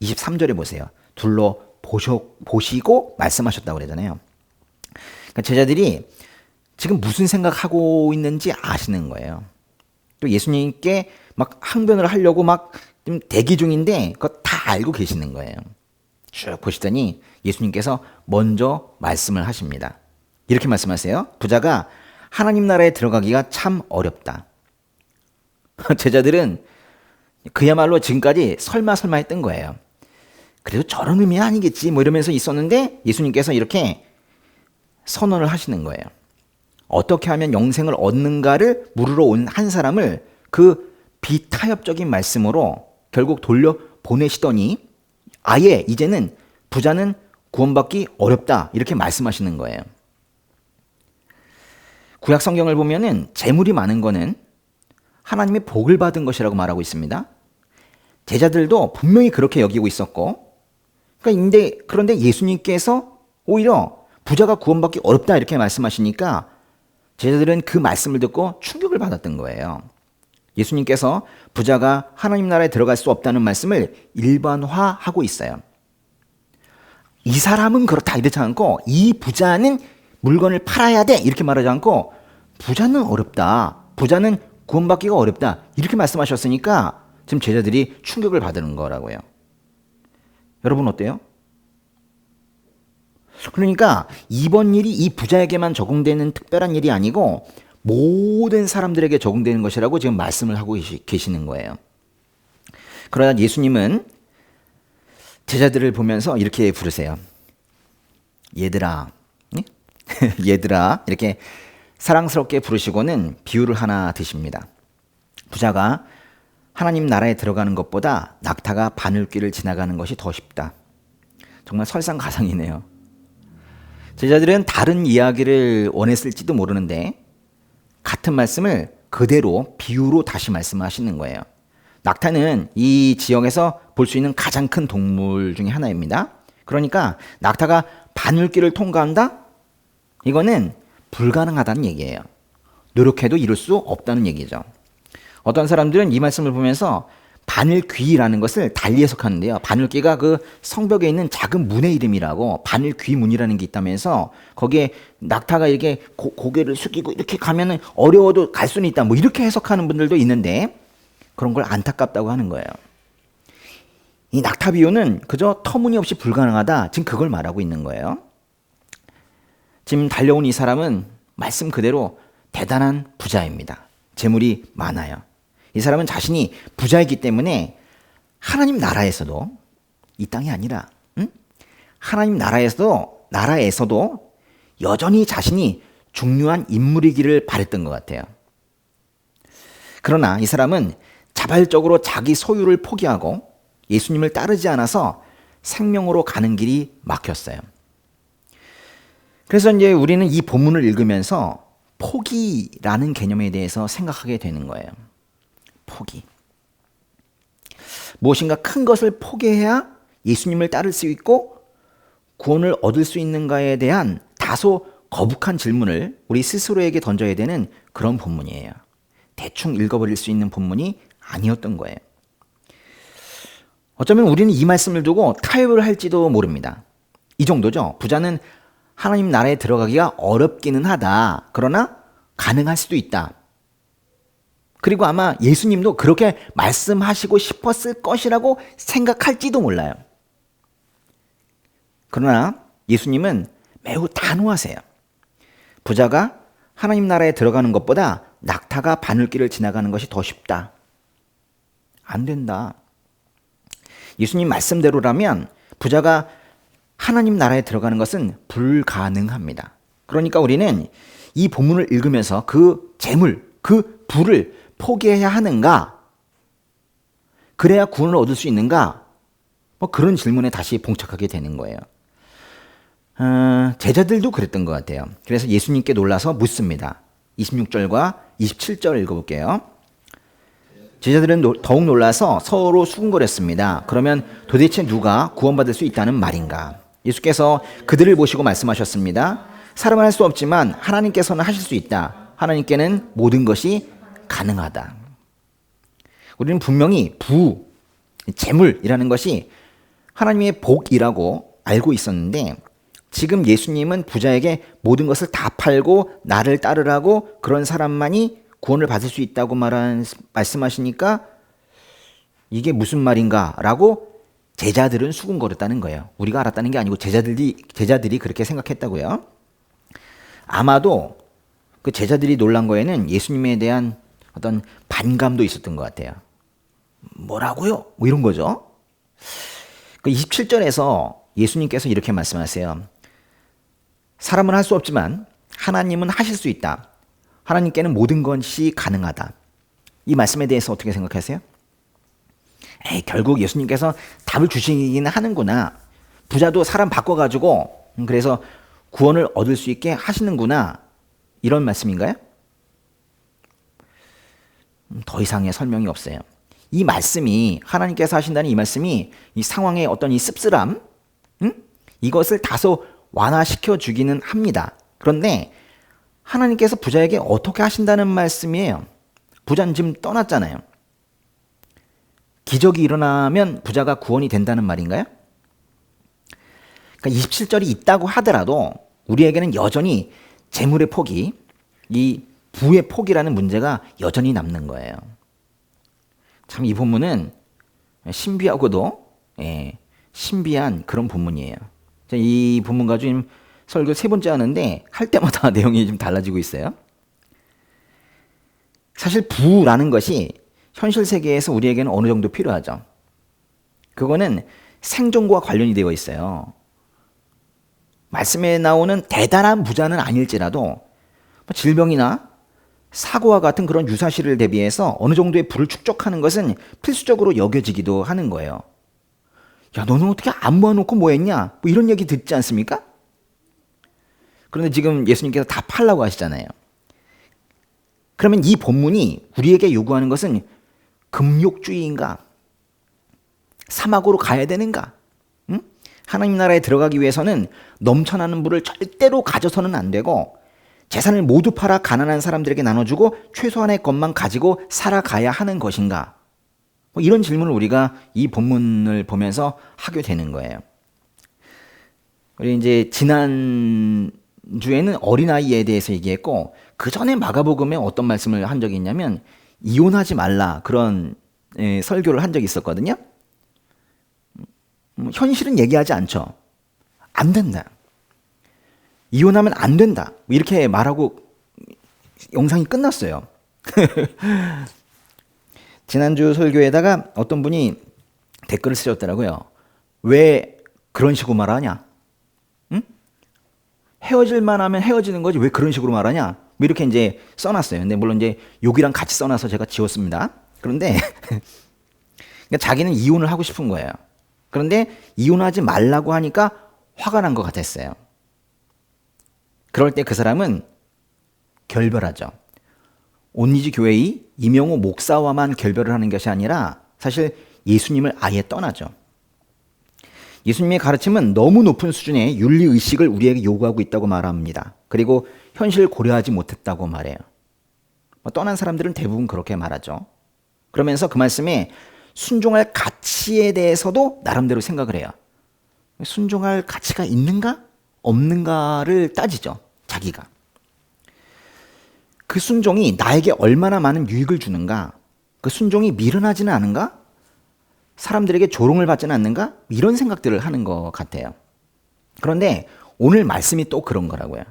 Speaker 2: 23절에 보세요. 둘러보시고 말씀하셨다고 그러잖아요. 그러니까 제자들이 지금 무슨 생각하고 있는지 아시는 거예요. 또 예수님께 막 항변을 하려고 막 좀 대기 중인데 그거 다 알고 계시는 거예요. 쭉 보시더니 예수님께서 먼저 말씀을 하십니다. 이렇게 말씀하세요. 부자가 하나님 나라에 들어가기가 참 어렵다. 제자들은 그야말로 지금까지 설마 했던 거예요. 그래도 저런 의미 아니겠지 뭐 이러면서 있었는데 예수님께서 이렇게 선언을 하시는 거예요. 어떻게 하면 영생을 얻는가를 물으러 온 한 사람을 그 비타협적인 말씀으로 결국 돌려 보내시더니 아예 이제는 부자는 구원받기 어렵다 이렇게 말씀하시는 거예요. 구약 성경을 보면은 재물이 많은 거는 하나님의 복을 받은 것이라고 말하고 있습니다. 제자들도 분명히 그렇게 여기고 있었고, 그런데 예수님께서 오히려 부자가 구원받기 어렵다 이렇게 말씀하시니까 제자들은 그 말씀을 듣고 충격을 받았던 거예요. 예수님께서 부자가 하나님 나라에 들어갈 수 없다는 말씀을 일반화하고 있어요. 이 사람은 그렇다 이렇지 않고 이 부자는 물건을 팔아야 돼 이렇게 말하지 않고 부자는 어렵다. 부자는 구원받기가 어렵다. 이렇게 말씀하셨으니까 지금 제자들이 충격을 받는 거라고요. 여러분 어때요? 그러니까 이번 일이 이 부자에게만 적용되는 특별한 일이 아니고 모든 사람들에게 적용되는 것이라고 지금 말씀을 하고 계시는 거예요. 그러나 예수님은 제자들을 보면서 이렇게 부르세요. 얘들아, 얘들아 이렇게 사랑스럽게 부르시고는 비유를 하나 드십니다. 부자가 하나님 나라에 들어가는 것보다 낙타가 바늘길을 지나가는 것이 더 쉽다. 정말 설상가상이네요. 제자들은 다른 이야기를 원했을지도 모르는데 같은 말씀을 그대로 비유로 다시 말씀하시는 거예요. 낙타는 이 지역에서 볼 수 있는 가장 큰 동물 중에 하나입니다. 그러니까 낙타가 바늘길을 통과한다? 이거는 불가능하다는 얘기예요. 노력해도 이룰 수 없다는 얘기죠. 어떤 사람들은 이 말씀을 보면서 바늘귀라는 것을 달리 해석하는데요. 바늘귀가 그 성벽에 있는 작은 문의 이름이라고 바늘귀문이라는 게 있다면서 거기에 낙타가 이렇게 고개를 숙이고 이렇게 가면은 어려워도 갈 수는 있다. 뭐 이렇게 해석하는 분들도 있는데 그런 걸 안타깝다고 하는 거예요. 이 낙타 비유는 그저 터무니없이 불가능하다. 지금 그걸 말하고 있는 거예요. 지금 달려온 이 사람은 말씀 그대로 대단한 부자입니다. 재물이 많아요. 이 사람은 자신이 부자이기 때문에 하나님 나라에서도 이 땅이 아니라 하나님 나라에서도 여전히 자신이 중요한 인물이기를 바랬던 것 같아요. 그러나 이 사람은 자발적으로 자기 소유를 포기하고 예수님을 따르지 않아서 생명으로 가는 길이 막혔어요. 그래서 이제 우리는 이 본문을 읽으면서 포기라는 개념에 대해서 생각하게 되는 거예요. 포기. 무엇인가 큰 것을 포기해야 예수님을 따를 수 있고 구원을 얻을 수 있는가에 대한 다소 거북한 질문을 우리 스스로에게 던져야 되는 그런 본문이에요. 대충 읽어버릴 수 있는 본문이 아니었던 거예요. 어쩌면 우리는 이 말씀을 두고 타협을 할지도 모릅니다. 이 정도죠. 부자는 하나님 나라에 들어가기가 어렵기는 하다. 그러나 가능할 수도 있다. 그리고 아마 예수님도 그렇게 말씀하시고 싶었을 것이라고 생각할지도 몰라요. 그러나 예수님은 매우 단호하세요. 부자가 하나님 나라에 들어가는 것보다 낙타가 바늘길을 지나가는 것이 더 쉽다. 안 된다. 예수님 말씀대로라면 부자가 하나님 나라에 들어가는 것은 불가능합니다. 그러니까 우리는 이 본문을 읽으면서 그 재물, 그 부를 포기해야 하는가? 그래야 구원을 얻을 수 있는가? 뭐 그런 질문에 다시 봉착하게 되는 거예요. 제자들도 그랬던 것 같아요. 그래서 예수님께 놀라서 묻습니다. 26절과 27절 읽어볼게요. 제자들은 더욱 놀라서 서로 수군거렸습니다. 그러면 도대체 누가 구원받을 수 있다는 말인가? 예수께서 그들을 보시고 말씀하셨습니다. 사람은 할 수 없지만 하나님께서는 하실 수 있다. 하나님께는 모든 것이 가능하다. 우리는 분명히 재물이라는 것이 하나님의 복이라고 알고 있었는데 지금 예수님은 부자에게 모든 것을 다 팔고 나를 따르라고 그런 사람만이 구원을 받을 수 있다고 말씀하시니까 이게 무슨 말인가라고 제자들은 수군거렸다는 거예요. 우리가 알았다는 게 아니고 제자들이 그렇게 생각했다고요. 아마도 그 제자들이 놀란 거에는 예수님에 대한 어떤 반감도 있었던 것 같아요. 뭐라고요? 뭐 이런 거죠. 그 27절에서 예수님께서 이렇게 말씀하세요. 사람은 할 수 없지만 하나님은 하실 수 있다. 하나님께는 모든 것이 가능하다. 이 말씀에 대해서 어떻게 생각하세요? 결국 예수님께서 답을 주시기는 하는구나. 부자도 사람 바꿔가지고 그래서 구원을 얻을 수 있게 하시는구나. 이런 말씀인가요? 더 이상의 설명이 없어요. 이 말씀이 하나님께서 하신다는 이 말씀이 이 상황의 어떤 이 씁쓸함 이것을 다소 완화시켜 주기는 합니다. 그런데 하나님께서 부자에게 어떻게 하신다는 말씀이에요. 부자는 지금 떠났잖아요. 기적이 일어나면 부자가 구원이 된다는 말인가요? 그러니까 27절이 있다고 하더라도 우리에게는 여전히 재물의 포기, 이 부의 포기라는 문제가 여전히 남는 거예요. 참 이 본문은 신비하고도 신비한 그런 본문이에요. 이 본문 가지고 지금 설교 3번째 하는데 할 때마다 내용이 좀 달라지고 있어요. 사실 부라는 것이 현실 세계에서 우리에게는 어느 정도 필요하죠. 그거는 생존과 관련이 되어 있어요. 말씀에 나오는 대단한 부자는 아닐지라도 질병이나 사고와 같은 그런 유사시를 대비해서 어느 정도의 부를 축적하는 것은 필수적으로 여겨지기도 하는 거예요. 야, 너는 어떻게 안 모아놓고 뭐 했냐? 뭐 이런 얘기 듣지 않습니까? 그런데 지금 예수님께서 다 팔라고 하시잖아요. 그러면 이 본문이 우리에게 요구하는 것은 금욕주의인가? 사막으로 가야 되는가? 응? 하나님 나라에 들어가기 위해서는 넘쳐나는 부를 절대로 가져서는 안 되고 재산을 모두 팔아 가난한 사람들에게 나눠주고 최소한의 것만 가지고 살아가야 하는 것인가? 뭐 이런 질문을 우리가 이 본문을 보면서 하게 되는 거예요. 우리 이제 지난 주에는 어린아이에 대해서 얘기했고 그 전에 마가복음에 어떤 말씀을 한 적이 있냐면 이혼하지 말라 그런 설교를 한 적이 있었거든요. 현실은 얘기하지 않죠. 안 된다. 이혼하면 안 된다. 이렇게 말하고 영상이 끝났어요. 지난주 설교에다가 어떤 분이 댓글을 쓰셨더라고요. 왜 그런 식으로 말하냐? 응? 헤어질만 하면 헤어지는 거지 왜 그런 식으로 말하냐? 뭐 이렇게 이제 써놨어요. 근데 물론 이제 욕이랑 같이 써놔서 제가 지웠습니다. 그런데 그러니까 자기는 이혼을 하고 싶은 거예요. 그런데 이혼하지 말라고 하니까 화가 난 것 같았어요. 그럴 때 그 사람은 결별하죠. 온리지 교회의 이명호 목사와만 결별을 하는 것이 아니라 사실 예수님을 아예 떠나죠. 예수님의 가르침은 너무 높은 수준의 윤리의식을 우리에게 요구하고 있다고 말합니다. 그리고 현실을 고려하지 못했다고 말해요. 떠난 사람들은 대부분 그렇게 말하죠. 그러면서 그 말씀에 순종할 가치에 대해서도 나름대로 생각을 해요. 순종할 가치가 있는가? 없는가를 따지죠. 자기가. 그 순종이 나에게 얼마나 많은 유익을 주는가? 그 순종이 미련하지는 않은가? 사람들에게 조롱을 받지는 않는가? 이런 생각들을 하는 것 같아요. 그런데 오늘 말씀이 또 그런 거라고요.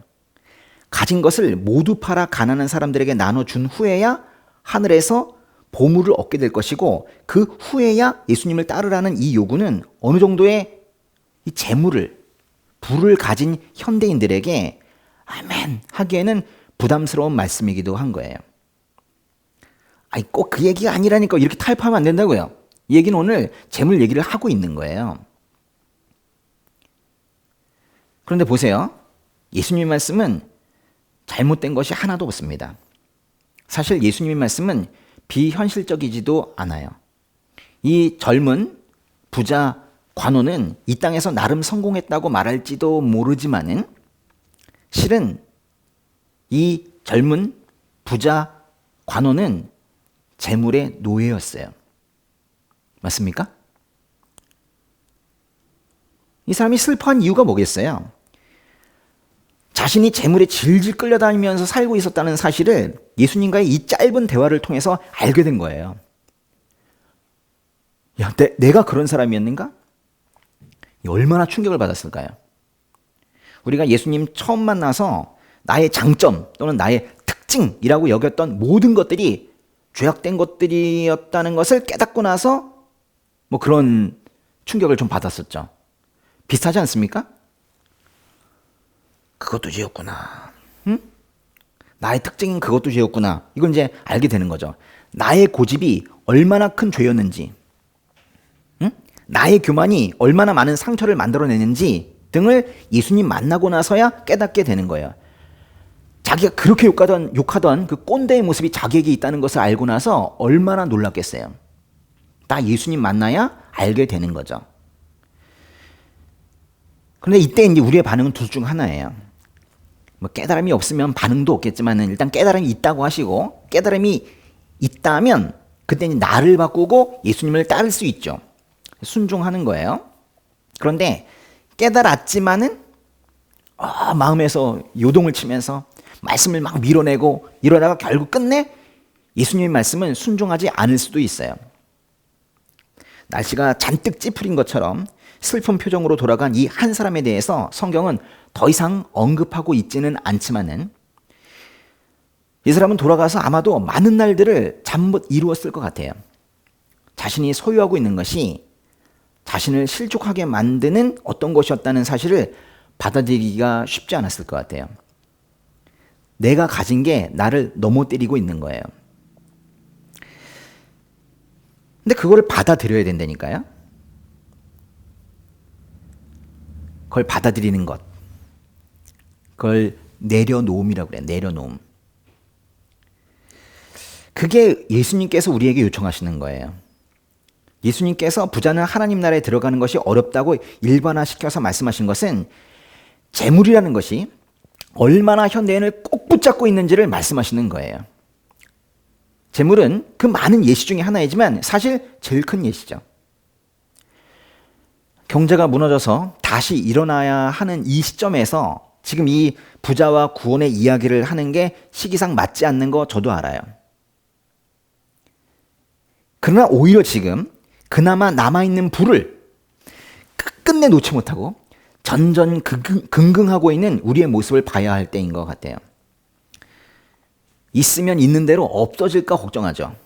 Speaker 2: 가진 것을 모두 팔아 가난한 사람들에게 나눠준 후에야 하늘에서 보물을 얻게 될 것이고 그 후에야 예수님을 따르라는 이 요구는 어느 정도의 이 재물을 부를 가진 현대인들에게 아멘 하기에는 부담스러운 말씀이기도 한 거예요. 아니 꼭 그 얘기가 아니라니까 이렇게 타협하면 안 된다고요. 이 얘기는 오늘 재물 얘기를 하고 있는 거예요. 그런데 보세요. 예수님의 말씀은 잘못된 것이 하나도 없습니다. 사실 예수님의 말씀은 비현실적이지도 않아요. 이 젊은 부자 관원은 이 땅에서 나름 성공했다고 말할지도 모르지만은 실은 이 젊은 부자 관원은 재물의 노예였어요. 맞습니까? 이 사람이 슬퍼한 이유가 뭐겠어요? 자신이 재물에 질질 끌려다니면서 살고 있었다는 사실을 예수님과의 이 짧은 대화를 통해서 알게 된 거예요. 야, 내가 그런 사람이었는가? 얼마나 충격을 받았을까요? 우리가 예수님 처음 만나서 나의 장점 또는 나의 특징이라고 여겼던 모든 것들이 죄악된 것들이었다는 것을 깨닫고 나서 뭐 그런 충격을 좀 받았었죠. 비슷하지 않습니까? 그것도 죄였구나. 응? 나의 특징인 그것도 죄였구나. 이걸 이제 알게 되는 거죠. 나의 고집이 얼마나 큰 죄였는지, 응? 나의 교만이 얼마나 많은 상처를 만들어내는지 등을 예수님 만나고 나서야 깨닫게 되는 거예요. 자기가 그렇게 욕하던 그 꼰대의 모습이 자기에게 있다는 것을 알고 나서 얼마나 놀랐겠어요. 나 예수님 만나야 알게 되는 거죠. 그런데 이때 이제 우리의 반응은 둘 중 하나예요. 뭐 깨달음이 없으면 반응도 없겠지만 일단 깨달음이 있다고 하시고, 깨달음이 있다면 그때 이제 나를 바꾸고 예수님을 따를 수 있죠. 순종하는 거예요. 그런데 깨달았지만은 마음에서 요동을 치면서 말씀을 막 밀어내고 이러다가 결국 끝내 예수님의 말씀은 순종하지 않을 수도 있어요. 날씨가 잔뜩 찌푸린 것처럼 슬픈 표정으로 돌아간 이 한 사람에 대해서 성경은 더 이상 언급하고 있지는 않지만은 이 사람은 돌아가서 아마도 많은 날들을 잠못 이루었을 것 같아요. 자신이 소유하고 있는 것이 자신을 실족하게 만드는 어떤 것이었다는 사실을 받아들이기가 쉽지 않았을 것 같아요. 내가 가진 게 나를 넘어뜨리고 있는 거예요. 근데 그거를 받아들여야 된다니까요. 그걸 받아들이는 것. 그걸 내려놓음이라고 그래요. 내려놓음. 그게 예수님께서 우리에게 요청하시는 거예요. 예수님께서 부자는 하나님 나라에 들어가는 것이 어렵다고 일반화시켜서 말씀하신 것은 재물이라는 것이 얼마나 현대인을 꼭 붙잡고 있는지를 말씀하시는 거예요. 재물은 그 많은 예시 중에 하나이지만 사실 제일 큰 예시죠. 경제가 무너져서 다시 일어나야 하는 이 시점에서 지금 이 부자와 구원의 이야기를 하는 게 시기상 맞지 않는 거 저도 알아요. 그러나 오히려 지금 그나마 남아있는 불을 끝끝내 놓지 못하고 전전긍긍하고 있는 우리의 모습을 봐야 할 때인 것 같아요. 있으면 있는 대로 없어질까 걱정하죠.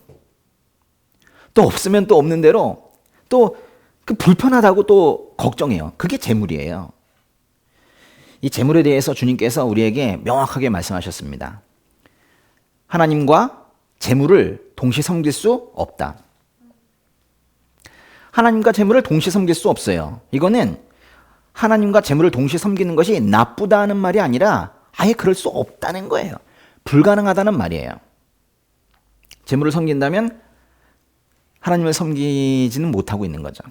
Speaker 2: 또 없으면 또 없는 대로 또 그 불편하다고 또 걱정해요. 그게 재물이에요. 이 재물에 대해서 주님께서 우리에게 명확하게 말씀하셨습니다. 하나님과 재물을 동시에 섬길 수 없다. 하나님과 재물을 동시에 섬길 수 없어요. 이거는 하나님과 재물을 동시에 섬기는 것이 나쁘다는 말이 아니라 아예 그럴 수 없다는 거예요. 불가능하다는 말이에요. 재물을 섬긴다면 하나님을 섬기지는 못하고 있는 거죠.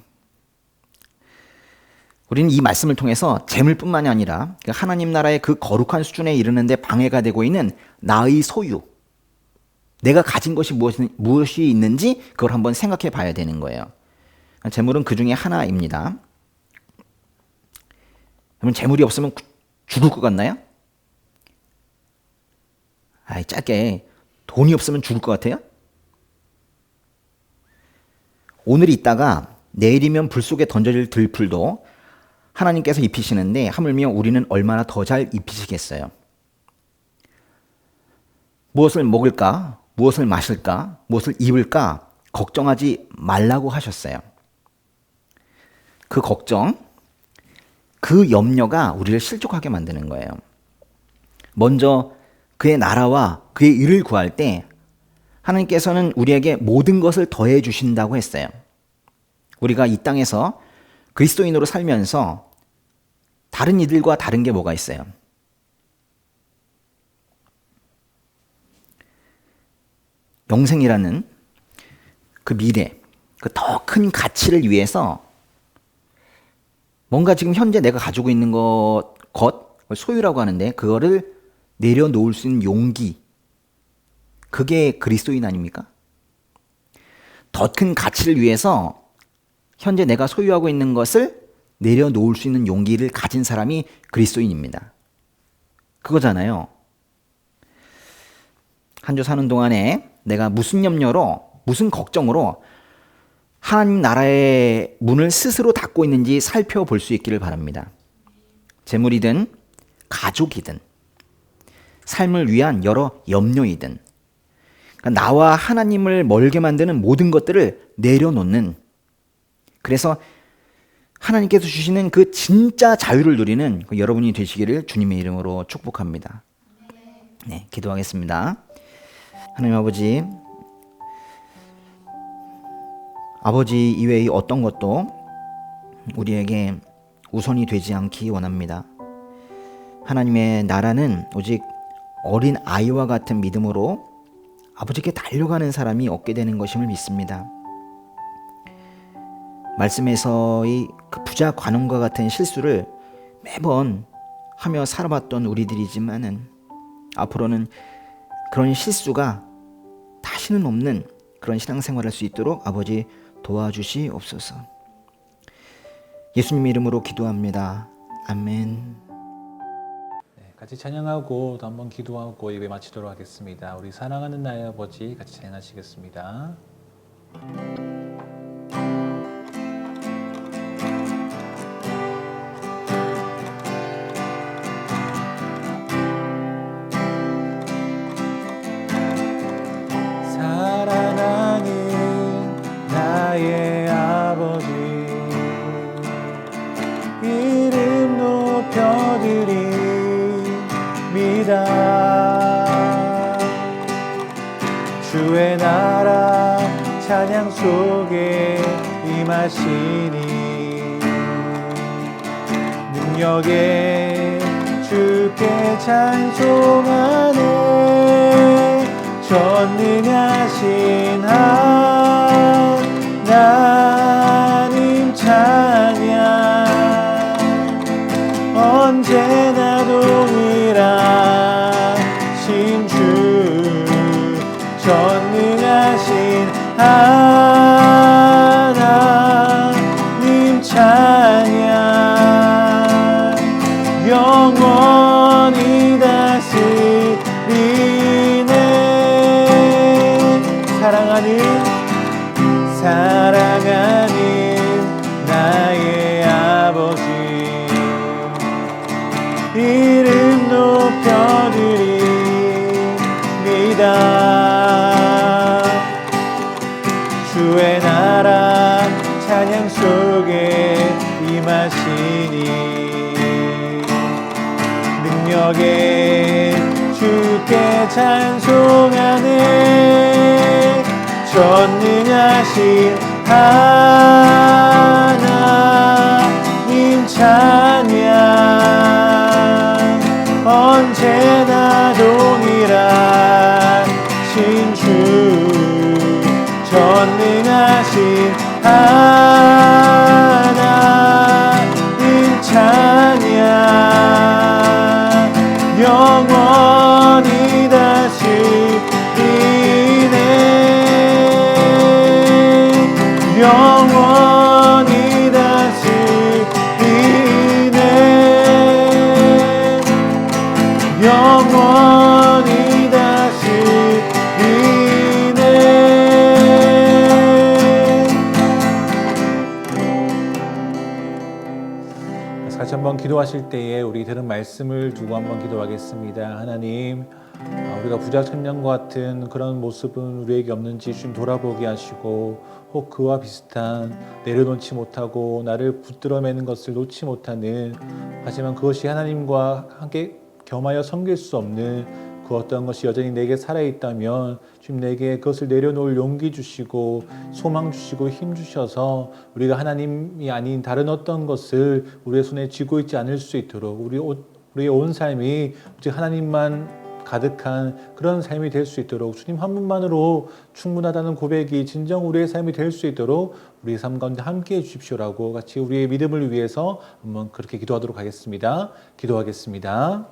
Speaker 2: 우리는 이 말씀을 통해서 재물뿐만이 아니라 하나님 나라의 그 거룩한 수준에 이르는데 방해가 되고 있는 나의 소유, 내가 가진 것이 무엇이 있는지 그걸 한번 생각해 봐야 되는 거예요. 재물은 그 중에 하나입니다. 그러면 재물이 없으면 죽을 것 같나요? 짧게 돈이 없으면 죽을 것 같아요? 오늘 있다가 내일이면 불 속에 던져질 들풀도 하나님께서 입히시는데 하물며 우리는 얼마나 더 잘 입히시겠어요? 무엇을 먹을까? 무엇을 마실까? 무엇을 입을까? 걱정하지 말라고 하셨어요. 그 걱정, 그 염려가 우리를 실족하게 만드는 거예요. 먼저 그의 나라와 그의 일을 구할 때 하나님께서는 우리에게 모든 것을 더해 주신다고 했어요. 우리가 이 땅에서 그리스도인으로 살면서 다른 이들과 다른 게 뭐가 있어요? 영생이라는 그 미래, 그 더 큰 가치를 위해서 뭔가 지금 현재 내가 가지고 있는 것, 소유라고 하는데 그거를 내려놓을 수 있는 용기, 그게 그리스도인 아닙니까? 더 큰 가치를 위해서 현재 내가 소유하고 있는 것을 내려놓을 수 있는 용기를 가진 사람이 그리스도인입니다. 그거잖아요. 한 주 사는 동안에 내가 무슨 염려로, 무슨 걱정으로 하나님 나라의 문을 스스로 닫고 있는지 살펴볼 수 있기를 바랍니다. 재물이든 가족이든 삶을 위한 여러 염려이든 그러니까 나와 하나님을 멀게 만드는 모든 것들을 내려놓는, 그래서 하나님께서 주시는 그 진짜 자유를 누리는 그 여러분이 되시기를 주님의 이름으로 축복합니다. 네, 기도하겠습니다. 하나님 아버지 이외의 어떤 것도 우리에게 우선이 되지 않기 원합니다. 하나님의 나라는 오직 어린 아이와 같은 믿음으로 아버지께 달려가는 사람이 얻게 되는 것임을 믿습니다. 말씀에서의 그 부자 관원과 같은 실수를 매번 하며 살아봤던 우리들이지만은 앞으로는 그런 실수가 다시는 없는 그런 신앙생활을 할 수 있도록 아버지 도와주시옵소서. 예수님 이름으로 기도합니다. 아멘.
Speaker 1: 네, 같이 찬양하고 또 한번 기도하고 예배 마치도록 하겠습니다. 우리 사랑하는 나의 아버지 같이 찬양하시겠습니다. 사랑하는 나의 아버지 이름 높여드립니다. 주의 나라 찬양 속에 임하시니 능력에 주께 찬송하네. 전능하신 하나님 찬양 언제나 동일하신 주 전능하신 하나님 찬양 영원히 다스리네. 사랑하는 나의 아버지 이름 높여드립니다. 주의 나라 찬양 속에 임하시니 능력에 주께 찬송하네. 전능하신 하나님 찬양 언제나 동일하신 주 전능하신 하나님 찬양 영원히 다스리네. 영원히 다스리네. 영원히 다스리네. 같이 한번 기도하실 때에 우리 들은 말씀을 두고 한번 기도하겠습니다. 하나님, 우리가 부자천년과 같은 그런 모습은 우리에게 없는지 주님 돌아보게 하시고 혹 그와 비슷한 내려놓지 못하고 나를 붙들어 매는 것을 놓지 못하는, 하지만 그것이 하나님과 함께 겸하여 섬길 수 없는 그 어떤 것이 여전히 내게 살아있다면 주님 내게 그것을 내려놓을 용기 주시고 소망 주시고 힘 주셔서 우리가 하나님이 아닌 다른 어떤 것을 우리의 손에 쥐고 있지 않을 수 있도록 우리의 온 삶이 오직 하나님만 가득한 그런 삶이 될 수 있도록 주님 한 분만으로 충분하다는 고백이 진정 우리의 삶이 될 수 있도록 우리의 삶 가운데 함께해 주십시오라고 같이 우리의 믿음을 위해서 한번 그렇게 기도하도록 하겠습니다. 기도하겠습니다.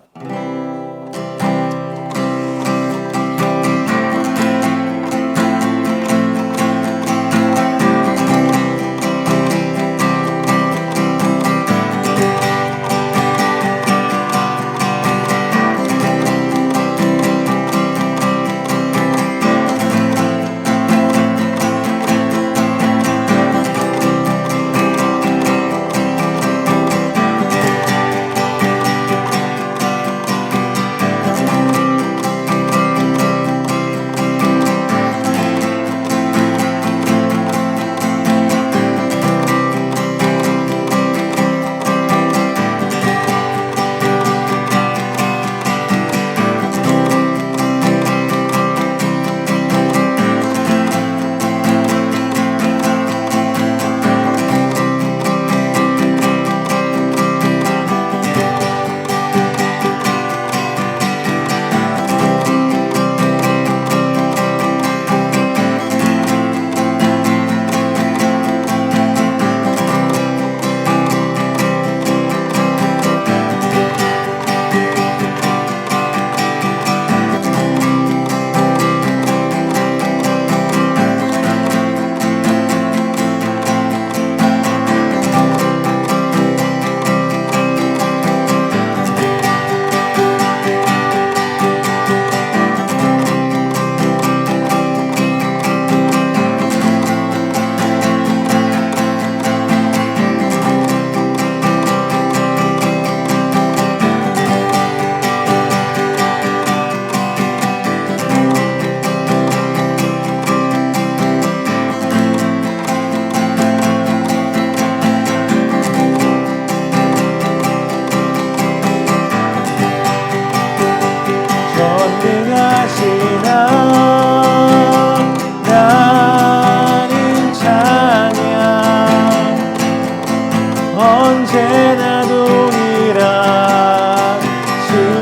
Speaker 1: 언제나 동일하신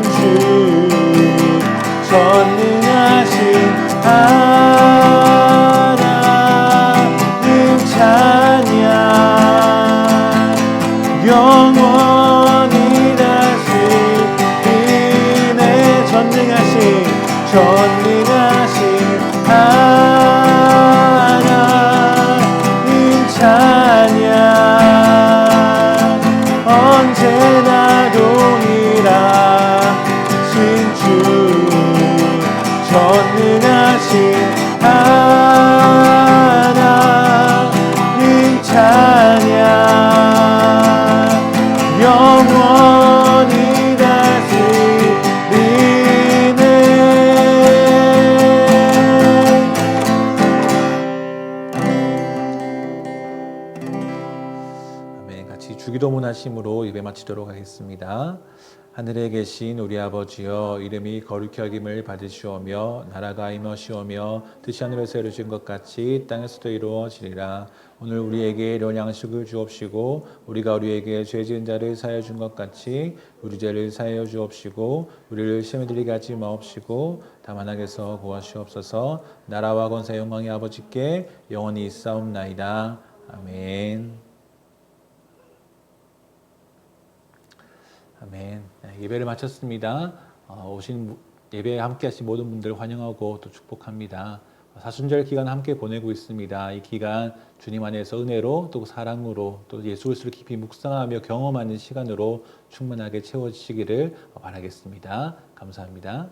Speaker 1: 주 전능하신 하나님 찬양 영원히 다스리네 전능하신 하나님 찬양 언제나 동일하신 주 전능하신 하나님 찬양 영원히 다스리네 아멘. 같이 주기도문 하심으로 예배 마치도록 하겠습니다. 하늘에 계신 우리 아버지여 이름이 거룩히 여김을 받으시오며 나라가 임하시오며 뜻이 하늘에서 이루어진 것 같이 땅에서도 이루어지리라. 오늘 우리에게 이런 양식을 주옵시고 우리가 우리에게 죄 지은 자를 사하여 준 것 같이 우리 죄를 사하여 주옵시고 우리를 시험에 들리게 하지 마옵시고 다만 악에서 구하시옵소서. 나라와 권세 영광이 아버지께 영원히 있사옵나이다. 아멘. 아멘. 예배를 마쳤습니다. 오신 예배에 함께하신 모든 분들 환영하고 또 축복합니다. 사순절 기간 함께 보내고 있습니다. 이 기간 주님 안에서 은혜로 또 사랑으로 또 예수 그리스도를 깊이 묵상하며 경험하는 시간으로 충만하게 채워지시기를 바라겠습니다. 감사합니다.